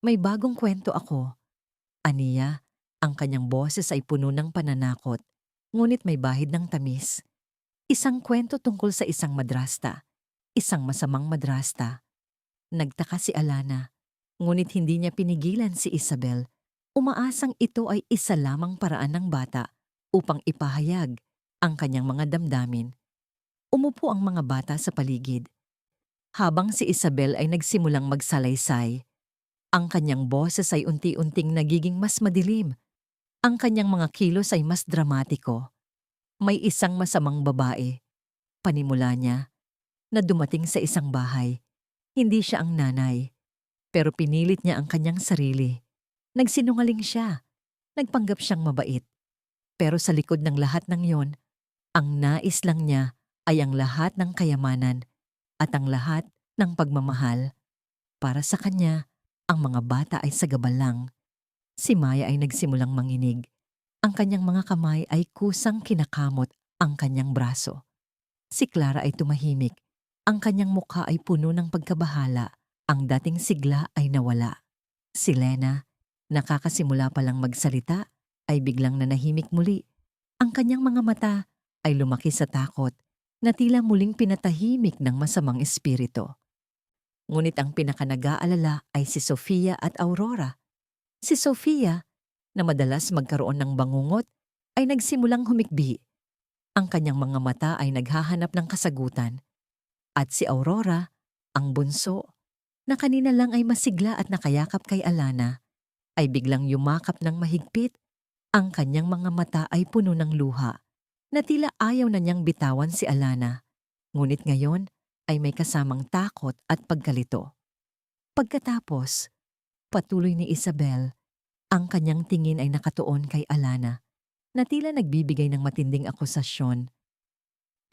May bagong kwento ako. Aniya, ang kanyang boses ay puno ng pananakot, ngunit may bahid ng tamis. Isang kwento tungkol sa isang madrasta, isang masamang madrasta. Nagtaka si Alana, ngunit hindi niya pinigilan si Isabel. Umaasang ito ay isa lamang paraan ng bata upang ipahayag ang kanyang mga damdamin. Umupo ang mga bata sa paligid. Habang si Isabel ay nagsimulang magsalaysay, ang kanyang boses ay unti-unting nagiging mas madilim. Ang kanyang mga kilos ay mas dramatiko. May isang masamang babae, panimula niya, na dumating sa isang bahay. Hindi siya ang nanay, pero pinilit niya ang kanyang sarili. Nagsinungaling siya, nagpanggap siyang mabait. Pero sa likod ng lahat ng yon, ang nais lang niya ay ang lahat ng kayamanan at ang lahat ng pagmamahal. Para sa kanya, ang mga bata ay sagabal lang. Si Maya ay nagsimulang manginig. Ang kanyang mga kamay ay kusang kinakamot ang kanyang braso. Si Clara ay tumahimik. Ang kanyang mukha ay puno ng pagkabahala. Ang dating sigla ay nawala. Si Lena, nakakasimula palang magsalita, ay biglang nanahimik muli. Ang kanyang mga mata ay lumaki sa takot na tila muling pinatahimik ng masamang espiritu. Ngunit ang pinakanag-aalala ay si Sofia at Aurora. Si Sofia, na madalas magkaroon ng bangungot, ay nagsimulang humikbi. Ang kanyang mga mata ay naghahanap ng kasagutan. At si Aurora, ang bunso, na kanina lang ay masigla at nakayakap kay Alana, ay biglang yumakap ng mahigpit. Ang kanyang mga mata ay puno ng luha, na tila ayaw na niyang bitawan si Alana. Ngunit ngayon ay may kasamang takot at pagkalito. Pagkatapos, patuloy ni Isabel, ang kanyang tingin ay nakatuon kay Alana, na tila nagbibigay ng matinding akusasyon.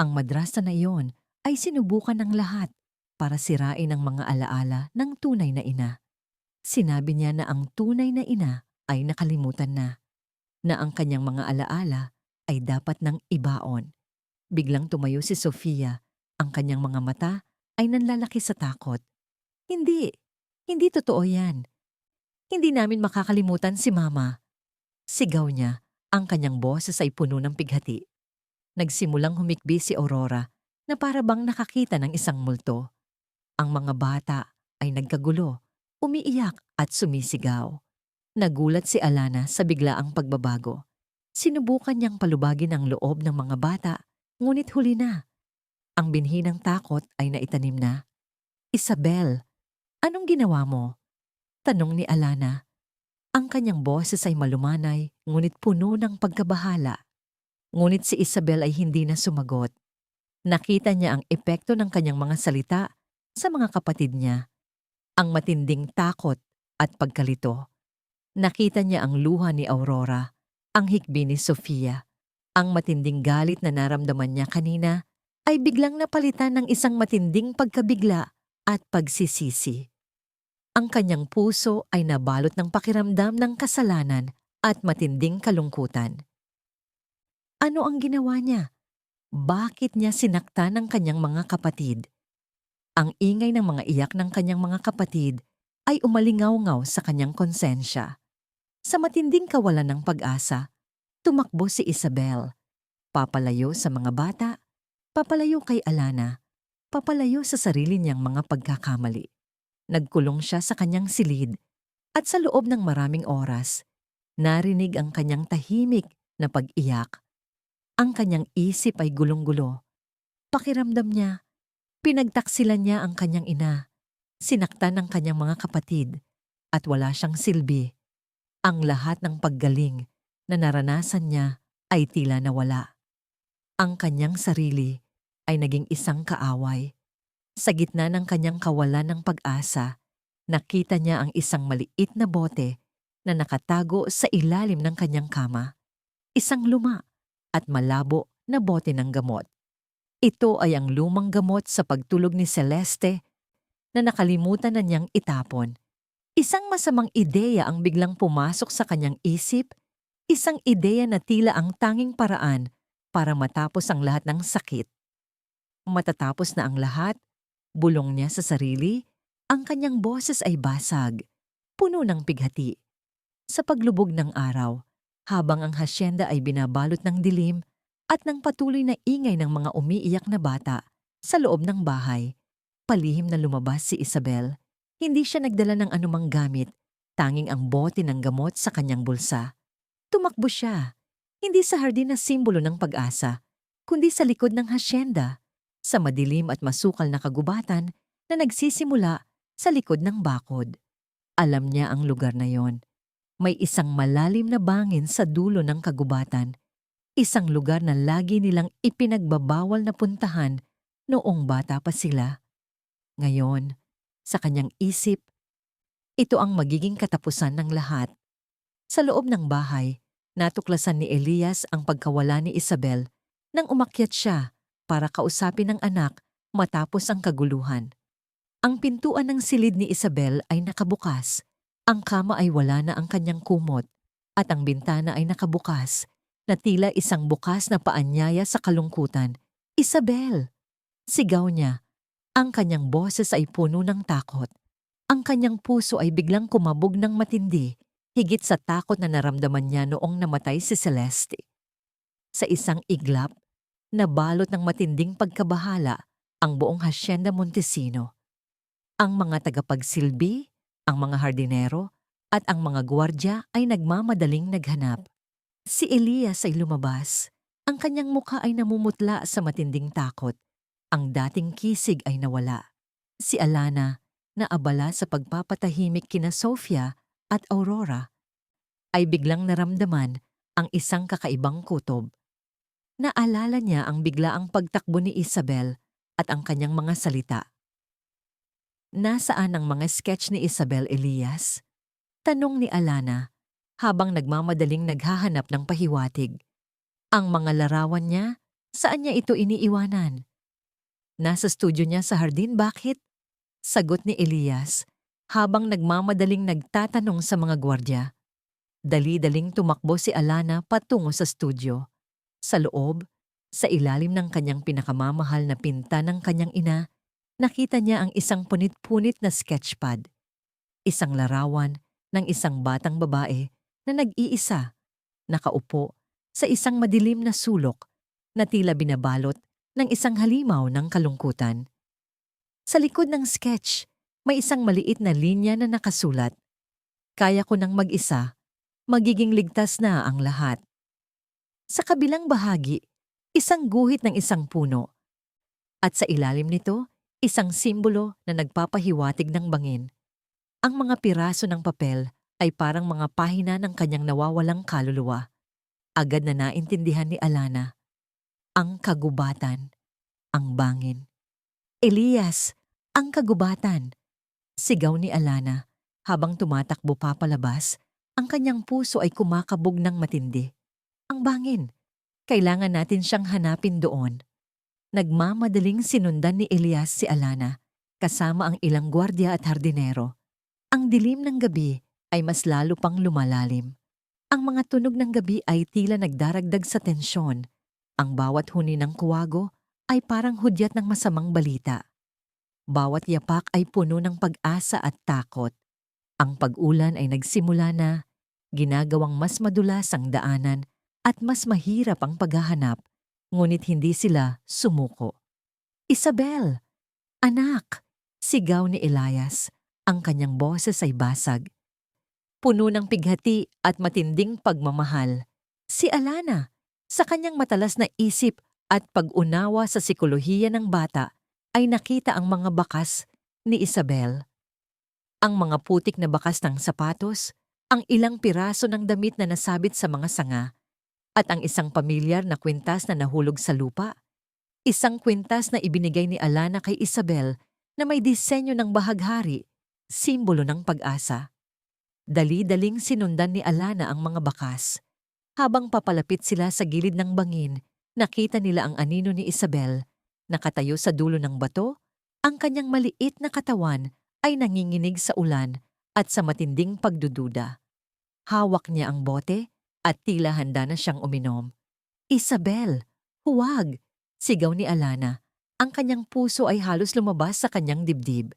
Ang madrasa na iyon ay sinubukan ng lahat, para sirain ang mga alaala ng tunay na ina. Sinabi niya na ang tunay na ina ay nakalimutan na ang kanyang mga alaala ay dapat nang ibaon. Biglang tumayo si Sofia, ang kanyang mga mata ay nanlalaki sa takot. Hindi, hindi totoo yan. Hindi namin makakalimutan si Mama. Sigaw niya, ang kanyang boses ay puno ng pighati. Nagsimulang humikbi si Aurora na para bang nakakita ng isang multo. Ang mga bata ay nagkagulo, umiiyak at sumisigaw. Nagulat si Alana sa biglaang pagbabago. Sinubukan niyang palubagin ang loob ng mga bata, ngunit huli na. Ang binhi ng takot ay naitanim na. Isabel, anong ginawa mo? Tanong ni Alana. Ang kanyang boses ay malumanay, ngunit puno ng pagkabahala. Ngunit si Isabel ay hindi na sumagot. Nakita niya ang epekto ng kanyang mga salita sa mga kapatid niya. Ang matinding takot at pagkalito. Nakita niya ang luha ni Aurora, ang hikbi ni Sofia. Ang matinding galit na naramdaman niya kanina ay biglang napalitan ng isang matinding pagkabigla at pagsisisi. Ang kanyang puso ay nabalot ng pakiramdam ng kasalanan at matinding kalungkutan. Ano ang ginawa niya? Bakit niya sinaktan ng kanyang mga kapatid? Ang ingay ng mga iyak ng kanyang mga kapatid ay umalingaw-ngaw sa kanyang konsensya. Sa matinding kawalan ng pag-asa, tumakbo si Isabel. Papalayo sa mga bata, papalayo kay Alana, papalayo sa sarili niyang mga pagkakamali. Nagkulong siya sa kanyang silid at sa loob ng maraming oras, narinig ang kanyang tahimik na pag-iyak. Ang kanyang isip ay gulong-gulo. Pakiramdam niya, pinagtaksilan niya ang kanyang ina, sinaktan ng kanyang mga kapatid, at wala siyang silbi. Ang lahat ng paggaling na naranasan niya ay tila nawala. Ang kanyang sarili ay naging isang kaaway. Sa gitna ng kanyang kawalan ng pag-asa, nakita niya ang isang maliit na bote na nakatago sa ilalim ng kanyang kama. Isang luma at malabo na bote ng gamot. Ito ay ang lumang gamot sa pagtulog ni Celeste na nakalimutan na niyang itapon. Isang masamang ideya ang biglang pumasok sa kanyang isip, isang ideya na tila ang tanging paraan para matapos ang lahat ng sakit. Matatapos na ang lahat, bulong niya sa sarili, ang kanyang boses ay basag, puno ng pighati. Sa paglubog ng araw, habang ang hasyenda ay binabalot ng dilim at ng patuloy na ingay ng mga umiiyak na bata sa loob ng bahay, palihim na lumabas si Isabel. Hindi siya nagdala ng anumang gamit, tanging ang bote ng gamot sa kanyang bulsa. Tumakbo siya, hindi sa hardin na simbolo ng pag-asa, kundi sa likod ng hasyenda, sa madilim at masukal na kagubatan na nagsisimula sa likod ng bakod. Alam niya ang lugar na yon. May isang malalim na bangin sa dulo ng kagubatan, isang lugar na lagi nilang ipinagbabawal na puntahan noong bata pa sila. Ngayon, sa kanyang isip, ito ang magiging katapusan ng lahat. Sa loob ng bahay, natuklasan ni Elias ang pagkawala ni Isabel nang umakyat siya para kausapin ang anak matapos ang kaguluhan. Ang pintuan ng silid ni Isabel ay nakabukas, ang kama ay wala na ang kanyang kumot, at ang bintana ay nakabukas, na tila isang bukas na paanyaya sa kalungkutan. Isabel! Sigaw niya. Ang kanyang boses ay puno ng takot. Ang kanyang puso ay biglang kumabog ng matindi, higit sa takot na naramdaman niya noong namatay si Celeste. Sa isang iglap, nabalot ng matinding pagkabahala ang buong Hacienda Montesino. Ang mga tagapagsilbi, ang mga hardinero, at ang mga gwardya ay nagmamadaling naghanap. Si Elias ay lumabas. Ang kanyang mukha ay namumutla sa matinding takot. Ang dating kisig ay nawala. Si Alana, na abala sa pagpapatahimik kina Sofia at Aurora, ay biglang naramdaman ang isang kakaibang kutob. Naalala niya ang biglaang pagtakbo ni Isabel at ang kanyang mga salita. Nasaan ang mga sketch ni Isabel, Elias? Tanong ni Alana habang nagmamadaling naghahanap ng pahiwatig. Ang mga larawan niya, saan niya ito iniiwanan? Nasa studio niya sa hardin, bakit? Sagot ni Elias habang nagmamadaling nagtatanong sa mga gwardya. Dali-daling tumakbo si Alana patungo sa studio. Sa loob, sa ilalim ng kanyang pinakamamahal na pinta ng kanyang ina, nakita niya ang isang punit-punit na sketchpad. Isang larawan ng isang batang babae na nag-iisa, nakaupo sa isang madilim na sulok na tila binabalot ng isang halimaw ng kalungkutan. Sa likod ng sketch, may isang maliit na linya na nakasulat, "Kaya ko nang mag-isa, magiging ligtas na ang lahat." Sa kabilang bahagi, isang guhit ng isang puno, at sa ilalim nito, isang simbolo na nagpapahiwatig ng bangin. Ang mga piraso ng papel ay parang mga pahina ng kanyang nawawalang kaluluwa. Agad na naintindihan ni Alana. Ang kagubatan, ang bangin. "Elias, ang kagubatan!" Sigaw ni Alana habang tumatakbo papalabas. Ang kanyang puso ay kumakabog ng matindi. Ang bangin. Kailangan natin siyang hanapin doon. Nagmamadaling sinundan ni Elias si Alana, kasama ang ilang gwardya at hardinero. Ang dilim ng gabi ay mas lalo pang lumalalim. Ang mga tunog ng gabi ay tila nagdaragdag sa tensyon. Ang bawat huni ng kuwago ay parang hudyat ng masamang balita. Bawat yapak ay puno ng pag-asa at takot. Ang pag-ulan ay nagsimula na, ginagawang mas madulas ang daanan at mas mahirap ang paghahanap, ngunit hindi sila sumuko. "Isabel! Anak!" Sigaw ni Elias. Ang kanyang boses ay basag, puno ng pighati at matinding pagmamahal. Si Alana, sa kanyang matalas na isip at pag-unawa sa sikolohiya ng bata, ay nakita ang mga bakas ni Isabel. Ang mga putik na bakas ng sapatos, ang ilang piraso ng damit na nasabit sa mga sanga, at ang isang pamilyar na kwintas na nahulog sa lupa. Isang kwintas na ibinigay ni Alana kay Isabel na may disenyo ng bahaghari, simbolo ng pag-asa. Dali-daling sinundan ni Alana ang mga bakas. Habang papalapit sila sa gilid ng bangin, nakita nila ang anino ni Isabel. Nakatayo sa dulo ng bato, ang kanyang maliit na katawan ay nanginginig sa ulan at sa matinding pagdududa. Hawak niya ang bote at tila handa na siyang uminom. "Isabel, huwag!" Sigaw ni Alana. Ang kanyang puso ay halos lumabas sa kanyang dibdib.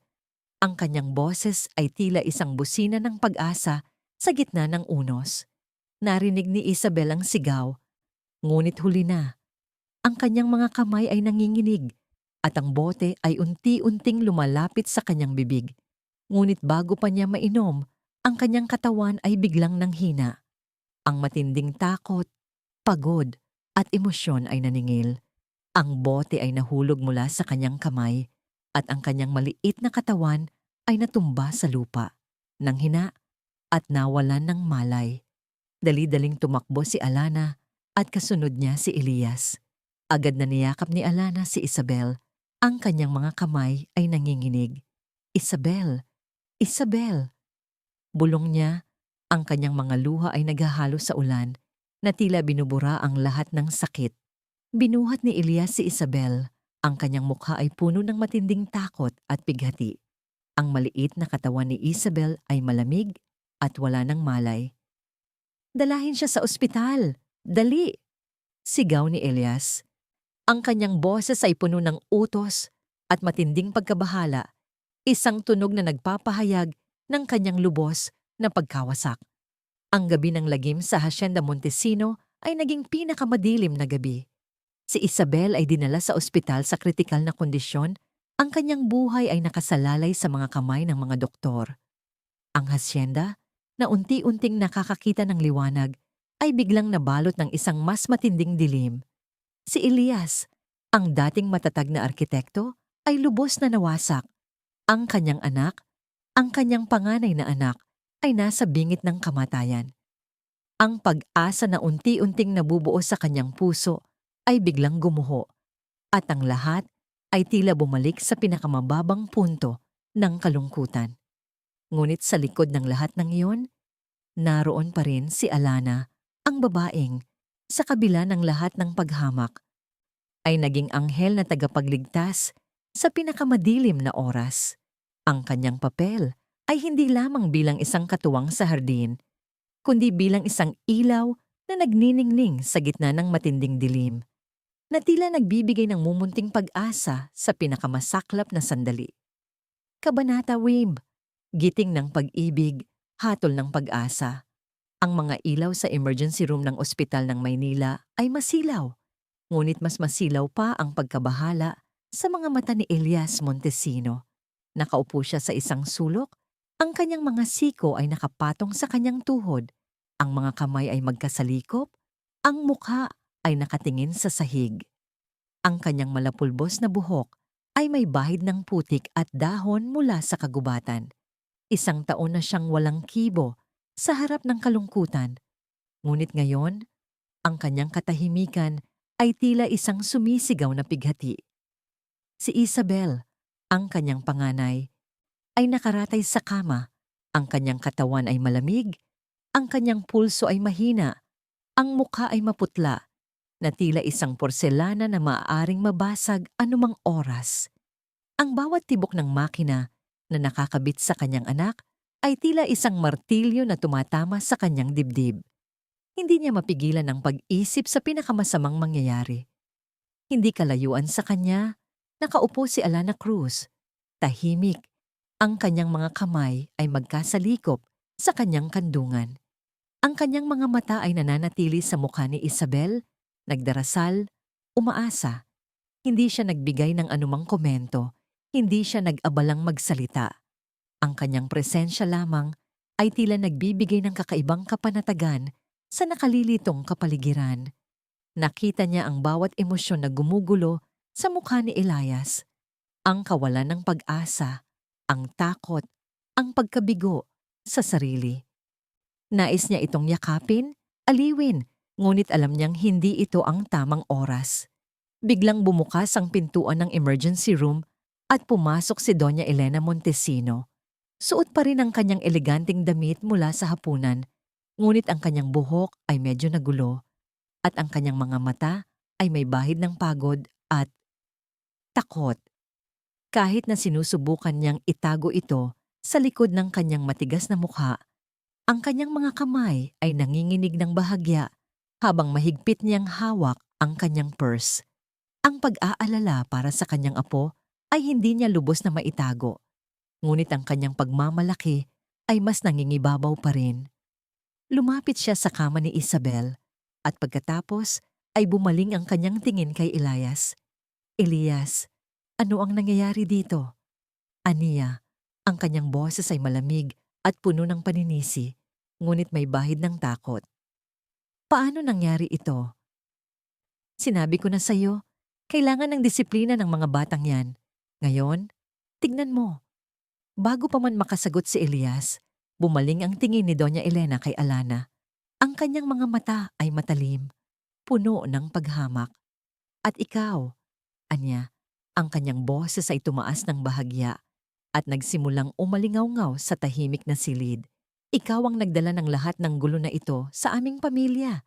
Ang kanyang boses ay tila isang busina ng pag-asa sa gitna ng unos. Narinig ni Isabel ang sigaw, ngunit huli na. Ang kanyang mga kamay ay nanginginig at ang bote ay unti-unting lumalapit sa kanyang bibig. Ngunit bago pa niya mainom, ang kanyang katawan ay biglang nanghina. Ang matinding takot, pagod at emosyon ay naningil. Ang bote ay nahulog mula sa kanyang kamay at ang kanyang maliit na katawan ay natumba sa lupa, nanghina at nawalan ng malay. Dali-daling tumakbo si Alana at kasunod niya si Elias. Agad na niyakap ni Alana si Isabel. Ang kanyang mga kamay ay nanginginig. "Isabel! Isabel!" Bulong niya, ang kanyang mga luha ay naghahalo sa ulan na tila binubura ang lahat ng sakit. Binuhat ni Elias si Isabel. Ang kanyang mukha ay puno ng matinding takot at pighati. Ang maliit na katawan ni Isabel ay malamig at wala ng malay. "Dalahin siya sa ospital! Dali!" Sigaw ni Elias. Ang kanyang boses ay puno ng utos at matinding pagkabahala, isang tunog na nagpapahayag ng kanyang lubos na pagkawasak. Ang gabi ng lagim sa Hacienda Montesino ay naging pinakamadilim na gabi. Si Isabel ay dinala sa ospital sa kritikal na kondisyon. Ang kanyang buhay ay nakasalalay sa mga kamay ng mga doktor. Ang hacienda, na unti-unting nakakakita ng liwanag, ay biglang nabalot ng isang mas matinding dilim. Si Elias, ang dating matatag na arkitekto, ay lubos na nawasak. Ang kanyang anak, ang kanyang panganay na anak, ay nasa bingit ng kamatayan. Ang pag-asa na unti-unting nabubuo sa kanyang puso ay biglang gumuho, at ang lahat ay tila bumalik sa pinakamababang punto ng kalungkutan. Ngunit sa likod ng lahat ng iyon, naroon pa rin si Alana, ang babaeng, sa kabila ng lahat ng paghamak, ay naging anghel na tagapagligtas sa pinakamadilim na oras. Ang kanyang papel ay hindi lamang bilang isang katuwang sa hardin, kundi bilang isang ilaw na nagniningning sa gitna ng matinding dilim, na tila nagbibigay ng mumunting pag-asa sa pinakamasaklap na sandali. Kabanata Wim, giting ng pag-ibig, hatol ng pag-asa. Ang mga ilaw sa emergency room ng ospital ng Maynila ay masilaw, ngunit mas masilaw pa ang pagkabahala sa mga mata ni Elias Montesino. Nakaupo siya sa isang sulok, ang kanyang mga siko ay nakapatong sa kanyang tuhod, ang mga kamay ay magkasalikop, ang mukha ay nakatingin sa sahig. Ang kanyang malapulbos na buhok ay may bahid ng putik at dahon mula sa kagubatan. Isang taon na siyang walang kibo sa harap ng kalungkutan. Ngunit ngayon, ang kanyang katahimikan ay tila isang sumisigaw na pighati. Si Isabel, ang kanyang panganay, ay nakaratay sa kama. Ang kanyang katawan ay malamig, ang kanyang pulso ay mahina, ang mukha ay maputla, na tila isang porselana na maaaring mabasag anumang oras. Ang bawat tibok ng makina na nakakabit sa kanyang anak ay tila isang martilyo na tumatama sa kanyang dibdib. Hindi niya mapigilan ang pag-isip sa pinakamasamang mangyayari. Hindi kalayuan sa kanya, nakaupo si Alana Cruz. Tahimik, ang kanyang mga kamay ay magkasalikop sa kanyang kandungan. Ang kanyang mga mata ay nananatili sa mukha ni Isabel, nagdarasal, umaasa. Hindi siya nagbigay ng anumang komento, hindi siya nag-abalang magsalita. Ang kanyang presensya lamang ay tila nagbibigay ng kakaibang kapanatagan sa nakalilitong kapaligiran. Nakita niya ang bawat emosyon na gumugulo sa mukha ni Elias. Ang kawalan ng pag-asa, ang takot, ang pagkabigo sa sarili. Nais niya itong yakapin, aliwin, ngunit alam niyang hindi ito ang tamang oras. Biglang bumukas ang pintuan ng emergency room at pumasok si Doña Elena Montesino. Suot pa rin ang kanyang eleganteng damit mula sa hapunan, ngunit ang kanyang buhok ay medyo nagulo at ang kanyang mga mata ay may bahid ng pagod at takot. Kahit na sinusubukan niyang itago ito sa likod ng kanyang matigas na mukha, ang kanyang mga kamay ay nanginginig ng bahagya habang mahigpit niyang hawak ang kanyang purse. Ang pag-aalala para sa kanyang apo ay hindi niya lubos na maitago, ngunit ang kanyang pagmamalaki ay mas nangingibabaw pa rin. Lumapit siya sa kama ni Isabel at pagkatapos ay bumaling ang kanyang tingin kay Elias. Elias, ano ang nangyayari dito? Aniya, ang kanyang boses ay malamig at puno ng paninisi, ngunit may bahid ng takot. Paano nangyari ito? Sinabi ko na sa'yo, kailangan ng disiplina ng mga batang yan. Ngayon, tignan mo. Bago pa man makasagot si Elias, bumaling ang tingin ni Doña Elena kay Alana. Ang kanyang mga mata ay matalim, puno ng paghamak. At ikaw, anya, ang kanyang boses ay tumaas ng bahagya at nagsimulang umalingaw-ngaw sa tahimik na silid. Ikaw ang nagdala ng lahat ng gulo na ito sa aming pamilya.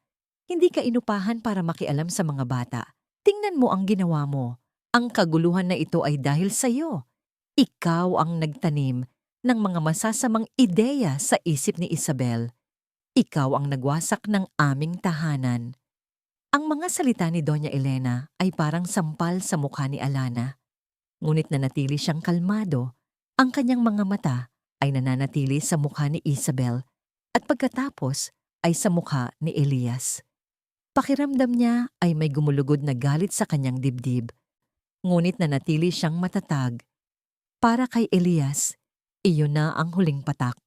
Hindi ka inupahan para makialam sa mga bata. Tingnan mo ang ginawa mo. Ang kaguluhan na ito ay dahil sa iyo. Ikaw ang nagtanim ng mga masasamang ideya sa isip ni Isabel. Ikaw ang nagwasak ng aming tahanan. Ang mga salita ni Doña Elena ay parang sampal sa mukha ni Alana. Ngunit nanatili siyang kalmado. Ang kanyang mga mata ay nananatili sa mukha ni Isabel at pagkatapos ay sa mukha ni Elias. Pakiramdam niya ay may gumulugod na galit sa kanyang dibdib. Ngunit nanatili siyang matatag. Para kay Elias, iyon na ang huling patak.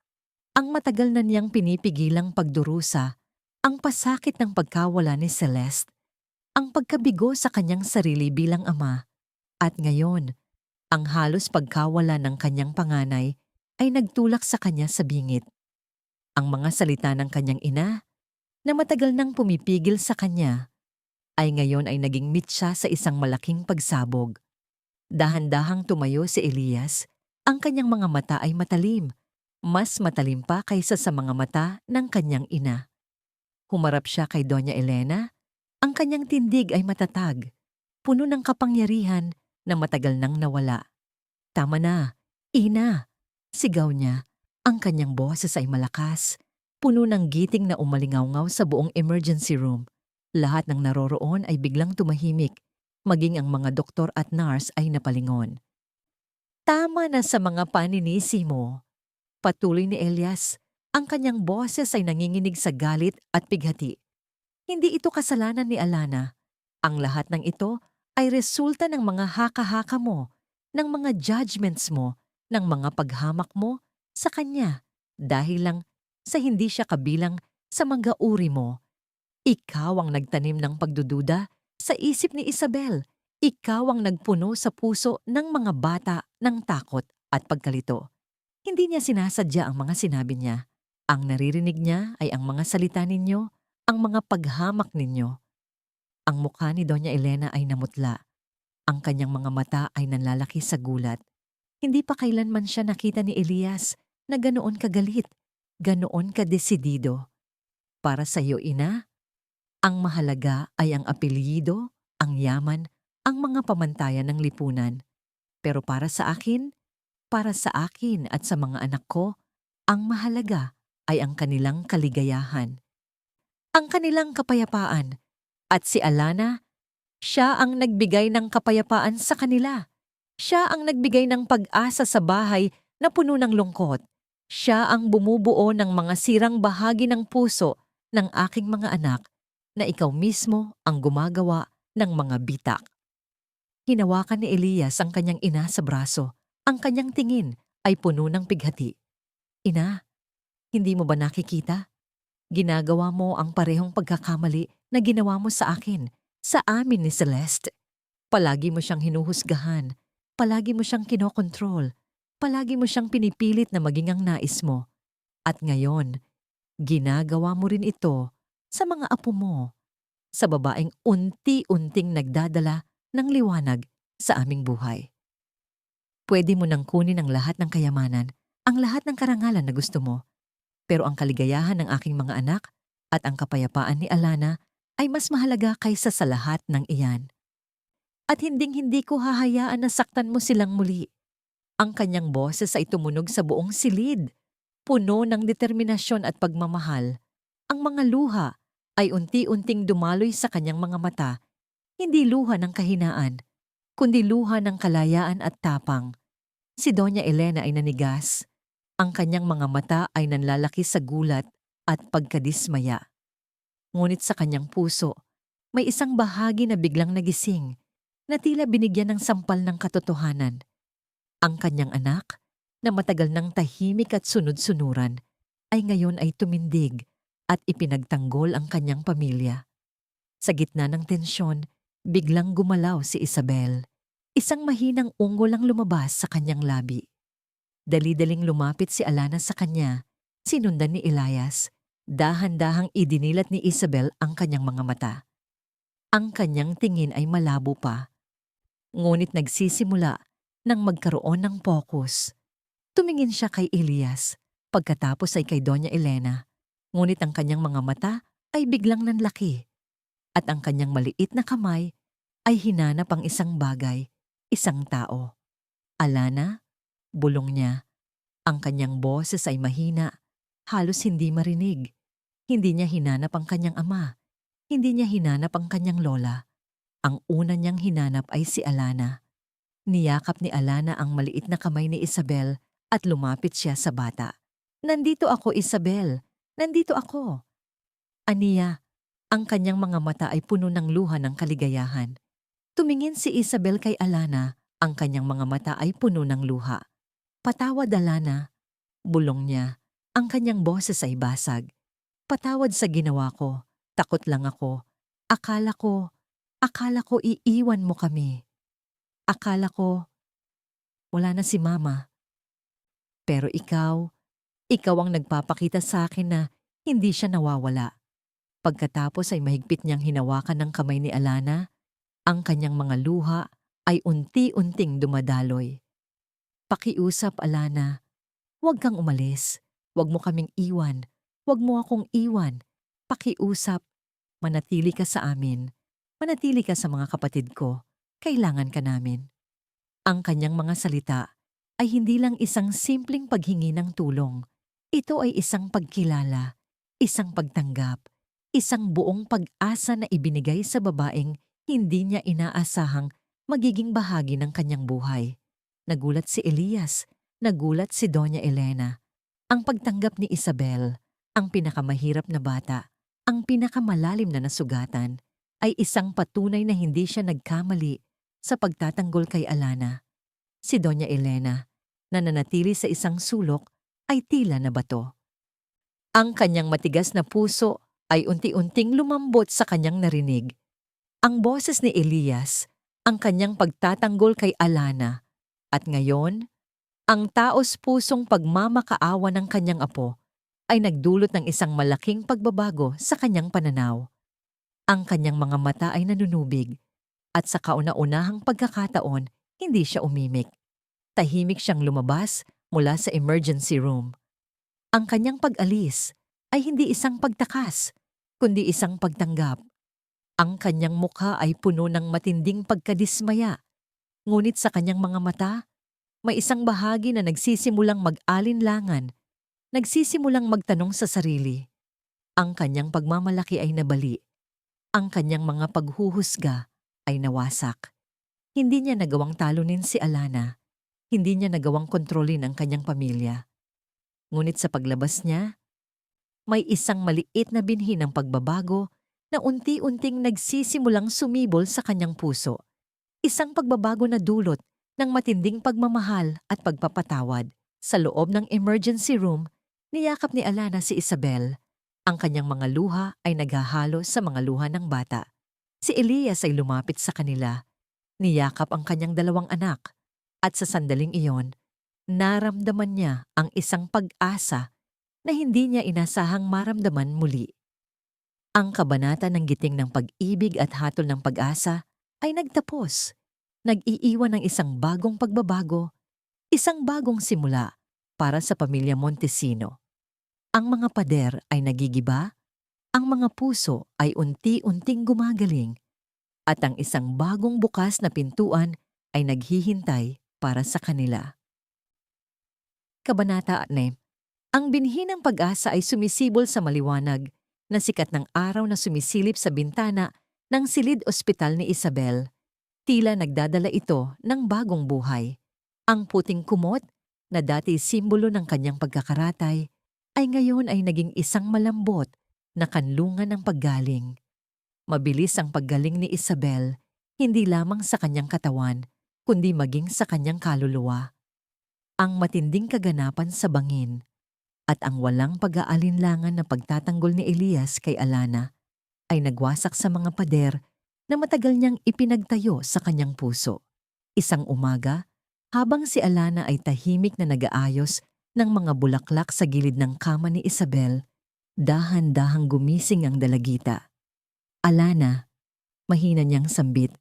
Ang matagal na niyang pinipigilang pagdurusa, ang pasakit ng pagkawala ni Celeste, ang pagkabigo sa kanyang sarili bilang ama, at ngayon, ang halos pagkawala ng kanyang panganay ay nagtulak sa kanya sa bingit. Ang mga salita ng kanyang ina, na matagal nang pumipigil sa kanya, ay ngayon ay naging mitsa sa isang malaking pagsabog. Dahan-dahang tumayo si Elias, ang kanyang mga mata ay matalim, mas matalim pa kaysa sa mga mata ng kanyang ina. Humarap siya kay Doña Elena, ang kanyang tindig ay matatag, puno ng kapangyarihan na matagal nang nawala. Tama na, Ina! Sigaw niya. Ang kanyang boses ay malakas, puno ng giting na umalingawngaw sa buong emergency room. Lahat ng naroroon ay biglang tumahimik, maging ang mga doktor at nurse ay napalingon. Tama na sa mga paninisi mo. Patuloy ni Elias. Ang kanyang boses ay nanginginig sa galit at pighati. Hindi ito kasalanan ni Alana. Ang lahat ng ito ay resulta ng mga haka-haka mo, ng mga judgments mo, ng mga paghamak mo sa kanya dahil lang sa hindi siya kabilang sa mga uri mo. Ikaw ang nagtanim ng pagdududa sa isip ni Isabel. Ikaw ang nagpuno sa puso ng mga bata ng takot at pagkalito. Hindi niya sinasadya ang mga sinabi niya. Ang naririnig niya ay ang mga salita ninyo, ang mga paghamak ninyo. Ang mukha ni Doña Elena ay namutla. Ang kanyang mga mata ay nanlalaki sa gulat. Hindi pa kailanman siya nakita ni Elias na ganoon kagalit, ganoon kadesidido. Para sa iyo, ina, ang mahalaga ay ang apelyido, ang yaman, ang mga pamantayan ng lipunan. Pero para sa akin at sa mga anak ko, ang mahalaga ay ang kanilang kaligayahan, ang kanilang kapayapaan. At si Alana, siya ang nagbigay ng kapayapaan sa kanila. Siya ang nagbigay ng pag-asa sa bahay na puno ng lungkot. Siya ang bumubuo ng mga sirang bahagi ng puso ng aking mga anak na ikaw mismo ang gumagawa ng mga bitak. Hinawakan ni Elias ang kanyang ina sa braso. Ang kanyang tingin ay puno ng pighati. Ina, hindi mo ba nakikita? Ginagawa mo ang parehong pagkakamali na ginawa mo sa akin, sa amin ni Celeste. Palagi mo siyang hinuhusgahan, palagi mo siyang kinokontrol, palagi mo siyang pinipilit na maging ang nais mo. At ngayon, ginagawa mo rin ito sa mga apo mo, sa babaeng unti-unting nagdadala ng liwanag sa aming buhay. Pwede mo nang kunin ang lahat ng kayamanan, ang lahat ng karangalan na gusto mo. Pero ang kaligayahan ng aking mga anak at ang kapayapaan ni Alana ay mas mahalaga kaysa sa lahat ng iyan. At hinding-hindi ko hahayaan na saktan mo silang muli. Ang kanyang boses ay tumunog sa buong silid, puno ng determinasyon at pagmamahal. Ang mga luha ay unti-unting dumaloy sa kanyang mga mata, hindi luha ng kahinaan, kundi luha ng kalayaan at tapang. Si Doña Elena ay nanigas. Ang kanyang mga mata ay nanlalaki sa gulat at pagkadismaya. Ngunit sa kanyang puso, may isang bahagi na biglang nagising, na tila binigyan ng sampal ng katotohanan. Ang kanyang anak, na matagal nang tahimik at sunod-sunuran, ay ngayon ay tumindig at ipinagtanggol ang kanyang pamilya. Sa gitna ng tensyon, biglang gumalaw si Isabel. Isang mahinang ungol ang lumabas sa kanyang labi. Dali-daling lumapit si Alana sa kanya, sinundan ni Elias. Dahan-dahang idinilat ni Isabel ang kanyang mga mata. Ang kanyang tingin ay malabo pa. Ngunit nagsisimula nang magkaroon ng focus. Tumingin siya kay Elias, pagkatapos ay kay Doña Elena. Ngunit ang kanyang mga mata ay biglang nanlaki. At ang kanyang maliit na kamay ay hinanap ang isang bagay, isang tao. Alana? Bulong niya. Ang kanyang boses ay mahina, halos hindi marinig. Hindi niya hinanap ang kanyang ama. Hindi niya hinanap ang kanyang lola. Ang una niyang hinanap ay si Alana. Niyakap ni Alana ang maliit na kamay ni Isabel at lumapit siya sa bata. Nandito ako, Isabel. Nandito ako. Aniya, ang kanyang mga mata ay puno ng luha ng kaligayahan. Tumingin si Isabel kay Alana, ang kanyang mga mata ay puno ng luha. Patawad, Alana. Bulong niya. Ang kanyang boses ay basag. Patawad sa ginawa ko. Takot lang ako. Akala ko iiwan mo kami. Akala ko wala na si Mama. Pero ikaw ang nagpapakita sa akin na hindi siya nawawala. Pagkatapos ay mahigpit niyang hinawakan ng kamay ni Alana, ang kanyang mga luha ay unti-unting dumadaloy. Pakiusap, Alana. Huwag kang umalis. Huwag mo kaming iwan. Huwag mo akong iwan. Pakiusap. Manatili ka sa amin. Manatili ka sa mga kapatid ko. Kailangan ka namin. Ang kanyang mga salita, ay hindi lang isang simpleng paghingi ng tulong. Ito ay isang pagkilala, isang pagtanggap, isang buong pag-asa na ibinigay sa babaeng hindi niya inaasahang magiging bahagi ng kanyang buhay. Nagulat si Elias, nagulat si Doña Elena. Ang pagtanggap ni Isabel, ang pinakamahirap na bata, ang pinakamalalim na nasugatan, ay isang patunay na hindi siya nagkamali sa pagtatanggol kay Alana. Si Doña Elena, na nanatili sa isang sulok, ay tila na bato. Ang kanyang matigas na puso ay unti-unting lumambot sa kanyang narinig. Ang boses ni Elias, ang kanyang pagtatanggol kay Alana, at ngayon, ang taos-pusong pagmamakaawa ng kanyang apo ay nagdulot ng isang malaking pagbabago sa kanyang pananaw. Ang kanyang mga mata ay nanunubig, at sa kauna-unahang pagkakataon, hindi siya umimik. Tahimik siyang lumabas mula sa emergency room. Ang kanyang pag-alis ay hindi isang pagtakas, kundi isang pagtanggap. Ang kanyang mukha ay puno ng matinding pagkadismaya, ngunit sa kanyang mga mata, may isang bahagi na nagsisimulang mag-alinlangan, nagsisimulang magtanong sa sarili. Ang kanyang pagmamalaki ay nabali. Ang kanyang mga paghuhusga ay nawasak. Hindi niya nagawang talunin si Alana. Hindi niya nagawang kontrolin ang kanyang pamilya. Ngunit sa paglabas niya, may isang maliit na binhi ng pagbabago na unti-unting nagsisimulang sumibol sa kanyang puso. Isang pagbabago na dulot ng matinding pagmamahal at pagpapatawad. Sa loob ng emergency room, niyakap ni Alana si Isabel. Ang kanyang mga luha ay naghahalo sa mga luha ng bata. Si Elias ay lumapit sa kanila. Niyakap ang kanyang dalawang anak. At sa sandaling iyon, naramdaman niya ang isang pag-asa na hindi niya inasahang maramdaman muli. Ang kabanata ng giting ng pag-ibig at hatol ng pag-asa ay nagtapos. Nag-iiwan ng isang bagong pagbabago, isang bagong simula para sa pamilya Montesino. Ang mga pader ay nagigiba, ang mga puso ay unti-unting gumagaling, at ang isang bagong bukas na pintuan ay naghihintay para sa kanila. Kabanata 6. Ang binhi ng pag-asa ay sumisibol sa maliwanag na sikat ng araw na sumisilip sa bintana ng silid ospital ni Isabel. Tila nagdadala ito ng bagong buhay. Ang puting kumot, na dati simbolo ng kanyang pagkakaratay, ay ngayon ay naging isang malambot na kanlungan ng paggaling. Mabilis ang paggaling ni Isabel, hindi lamang sa kanyang katawan, kundi maging sa kanyang kaluluwa. Ang matinding kaganapan sa bangin at ang walang pag-aalinlangan na pagtatanggol ni Elias kay Alana ay nagwasak sa mga pader na matagal niyang ipinagtayo sa kanyang puso. Isang umaga, habang si Alana ay tahimik na nag-aayos ng mga bulaklak sa gilid ng kama ni Isabel, dahan-dahang gumising ang dalagita. Alana, mahina niyang sambit.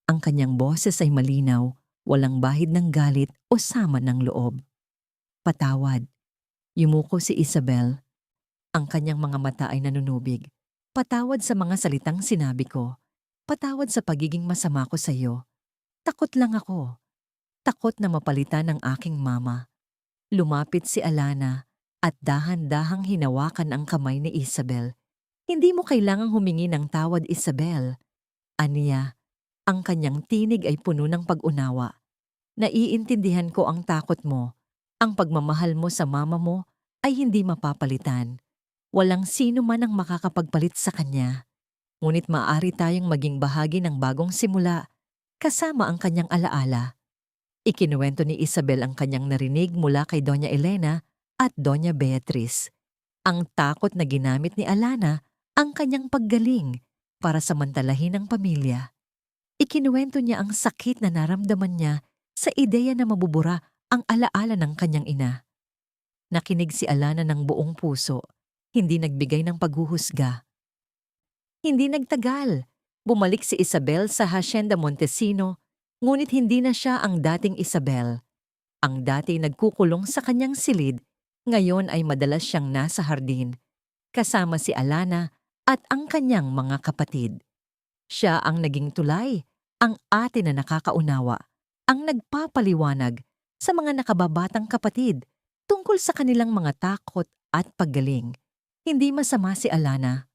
Ang kanyang boses ay malinaw, walang bahid ng galit o sama ng loob. Patawad. Yumuko si Isabel. Ang kanyang mga mata ay nanunubig. Patawad sa mga salitang sinabi ko. Patawad sa pagiging masama ko sa iyo. Takot lang ako. Takot na mapalitan ng aking mama. Lumapit si Alana at dahan-dahang hinawakan ang kamay ni Isabel. Hindi mo kailangang humingi ng tawad, Isabel. Aniya, ang kanyang tinig ay puno ng pag-unawa. Naiintindihan ko ang takot mo. Ang pagmamahal mo sa mama mo ay hindi mapapalitan. Walang sino man ang makakapagpalit sa kanya. Ngunit maaari tayong maging bahagi ng bagong simula, kasama ang kanyang alaala. Ikinuwento ni Isabel ang kanyang narinig mula kay Doña Elena at Doña Beatriz. Ang takot na ginamit ni Alana ang kanyang paggaling para samantalahin ang pamilya. Ikinuwento niya ang sakit na naramdaman niya sa ideya na mabubura ang alaala ng kanyang ina. Nakinig si Alana ng buong puso, hindi nagbigay ng paghuhusga. Hindi nagtagal. Bumalik si Isabel sa Hacienda Montesino, ngunit hindi na siya ang dating Isabel. Ang dati nagkukulong sa kanyang silid, ngayon ay madalas siyang nasa hardin, kasama si Alana at ang kanyang mga kapatid. Siya ang naging tulay, ang ate na nakakaunawa, ang nagpapaliwanag sa mga nakababatang kapatid tungkol sa kanilang mga takot at paggaling. Hindi masama si Alana.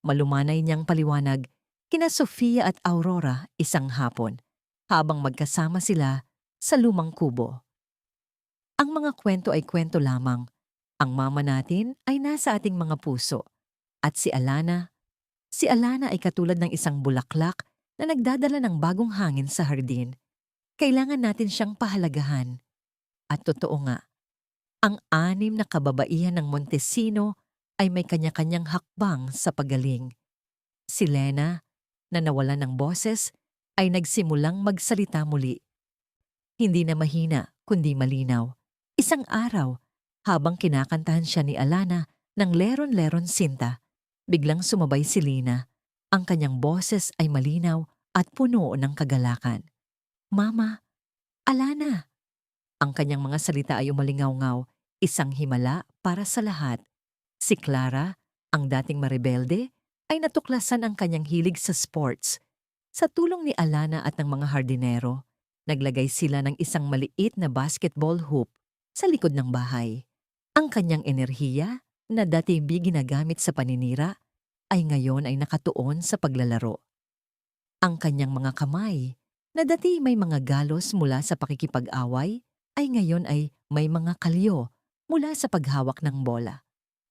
Malumanay niyang paliwanag kina Sofia at Aurora isang hapon habang magkasama sila sa lumang kubo. Ang mga kwento ay kwento lamang. Ang mama natin ay nasa ating mga puso. At si Alana ay katulad ng isang bulaklak na nagdadala ng bagong hangin sa hardin. Kailangan natin siyang pahalagahan. At totoo nga, ang 6 na kababaihan ng Montesino ay may kanya-kanyang hakbang sa pagaling. Si Lena, na nawalan ng boses, ay nagsimulang magsalita muli. Hindi na mahina, kundi malinaw. Isang araw, habang kinakantahan siya ni Alana ng Leron-Leron Sinta, biglang sumabay si Lina. Ang kanyang boses ay malinaw at puno ng kagalakan. "Mama, Alana!" Ang kanyang mga salita ay umalingaw-ngaw, isang himala para sa lahat. Si Clara, ang dating marebelde, ay natuklasan ang kanyang hilig sa sports. Sa tulong ni Alana at ng mga hardinero, naglagay sila ng isang maliit na basketball hoop sa likod ng bahay. Ang kanyang enerhiya, na dati ginagamit sa paninira, ay ngayon ay nakatuon sa paglalaro. Ang kanyang mga kamay, na dati may mga galos mula sa pakikipag-away, ay ngayon ay may mga kalyo mula sa paghawak ng bola.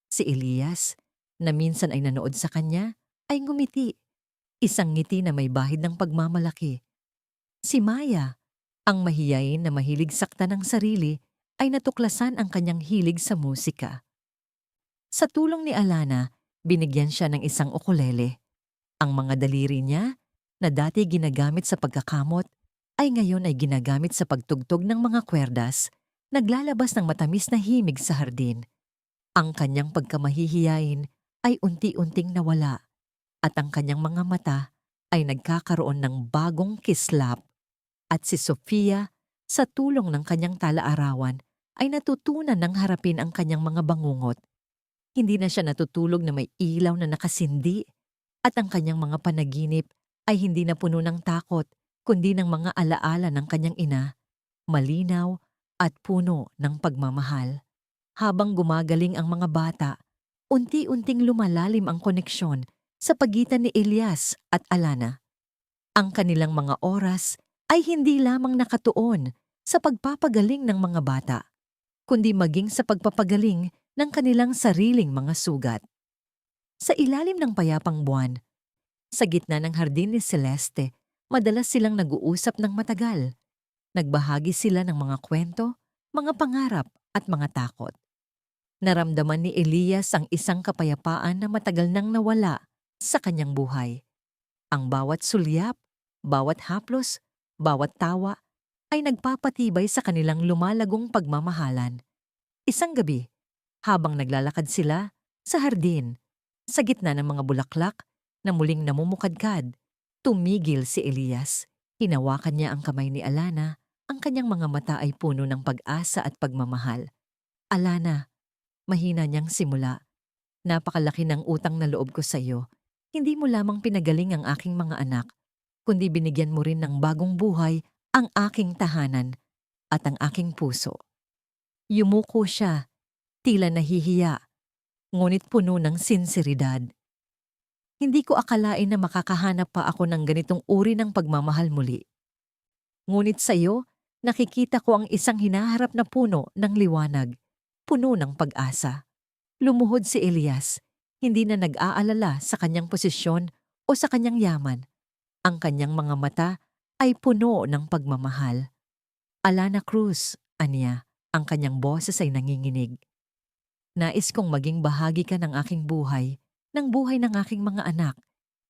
Si Elias, na minsan ay nanood sa kanya, ay ngumiti. Isang ngiti na may bahid ng pagmamalaki. Si Maya, ang mahiyain na mahilig sakta ng sarili, ay natuklasan ang kanyang hilig sa musika. Sa tulong ni Alana, binigyan siya ng isang ukulele. Ang mga daliri niya, na dati ginagamit sa pagkakamot, ay ngayon ay ginagamit sa pagtugtog ng mga kwerdas, naglalabas ng matamis na himig sa hardin. Ang kanyang pagkamahihiyain ay unti-unting nawala at ang kanyang mga mata ay nagkakaroon ng bagong kislap. At si Sofia, sa tulong ng kanyang talaarawan, ay natutunan ng harapin ang kanyang mga bangungot. Hindi na siya natutulog na may ilaw na nakasindi at ang kanyang mga panaginip ay hindi na puno ng takot kundi ng mga alaala ng kanyang ina, malinaw at puno ng pagmamahal. Habang gumagaling ang mga bata, unti-unting lumalalim ang koneksyon sa pagitan ni Elias at Alana. Ang kanilang mga oras ay hindi lamang nakatuon sa pagpapagaling ng mga bata, kundi maging sa pagpapagaling ng kanilang sariling mga sugat. Sa ilalim ng payapang buwan, sa gitna ng hardin ni Celeste, madalas silang nag-uusap ng matagal. Nagbahagi sila ng mga kwento, mga pangarap at mga takot. Naramdaman ni Elias ang isang kapayapaan na matagal nang nawala sa kanyang buhay. Ang bawat sulyap, bawat haplos, bawat tawa ay nagpapatibay sa kanilang lumalagong pagmamahalan. Isang gabi, habang naglalakad sila sa hardin, sa gitna ng mga bulaklak na muling namumukadkad, tumigil si Elias. Hinawakan niya ang kamay ni Alana, ang kanyang mga mata ay puno ng pag-asa at pagmamahal. "Alana," mahina niyang simula, "napakalaki ng utang na loob ko sa iyo. Hindi mo lamang pinagaling ang aking mga anak, kundi binigyan mo rin ng bagong buhay ang aking tahanan at ang aking puso." Yumuko siya, tila nahihiya, ngunit puno ng sinseridad. "Hindi ko akalain na makakahanap pa ako ng ganitong uri ng pagmamahal muli. Ngunit sa iyo, nakikita ko ang isang hinaharap na puno ng liwanag, puno ng pag-asa." Lumuhod si Elias, hindi na nag-aalala sa kanyang posisyon o sa kanyang yaman. Ang kanyang mga mata ay puno ng pagmamahal. "Alana Cruz," aniya, ang kanyang boses ay nanginginig. "Nais kong maging bahagi ka ng aking buhay, ng buhay ng aking mga anak,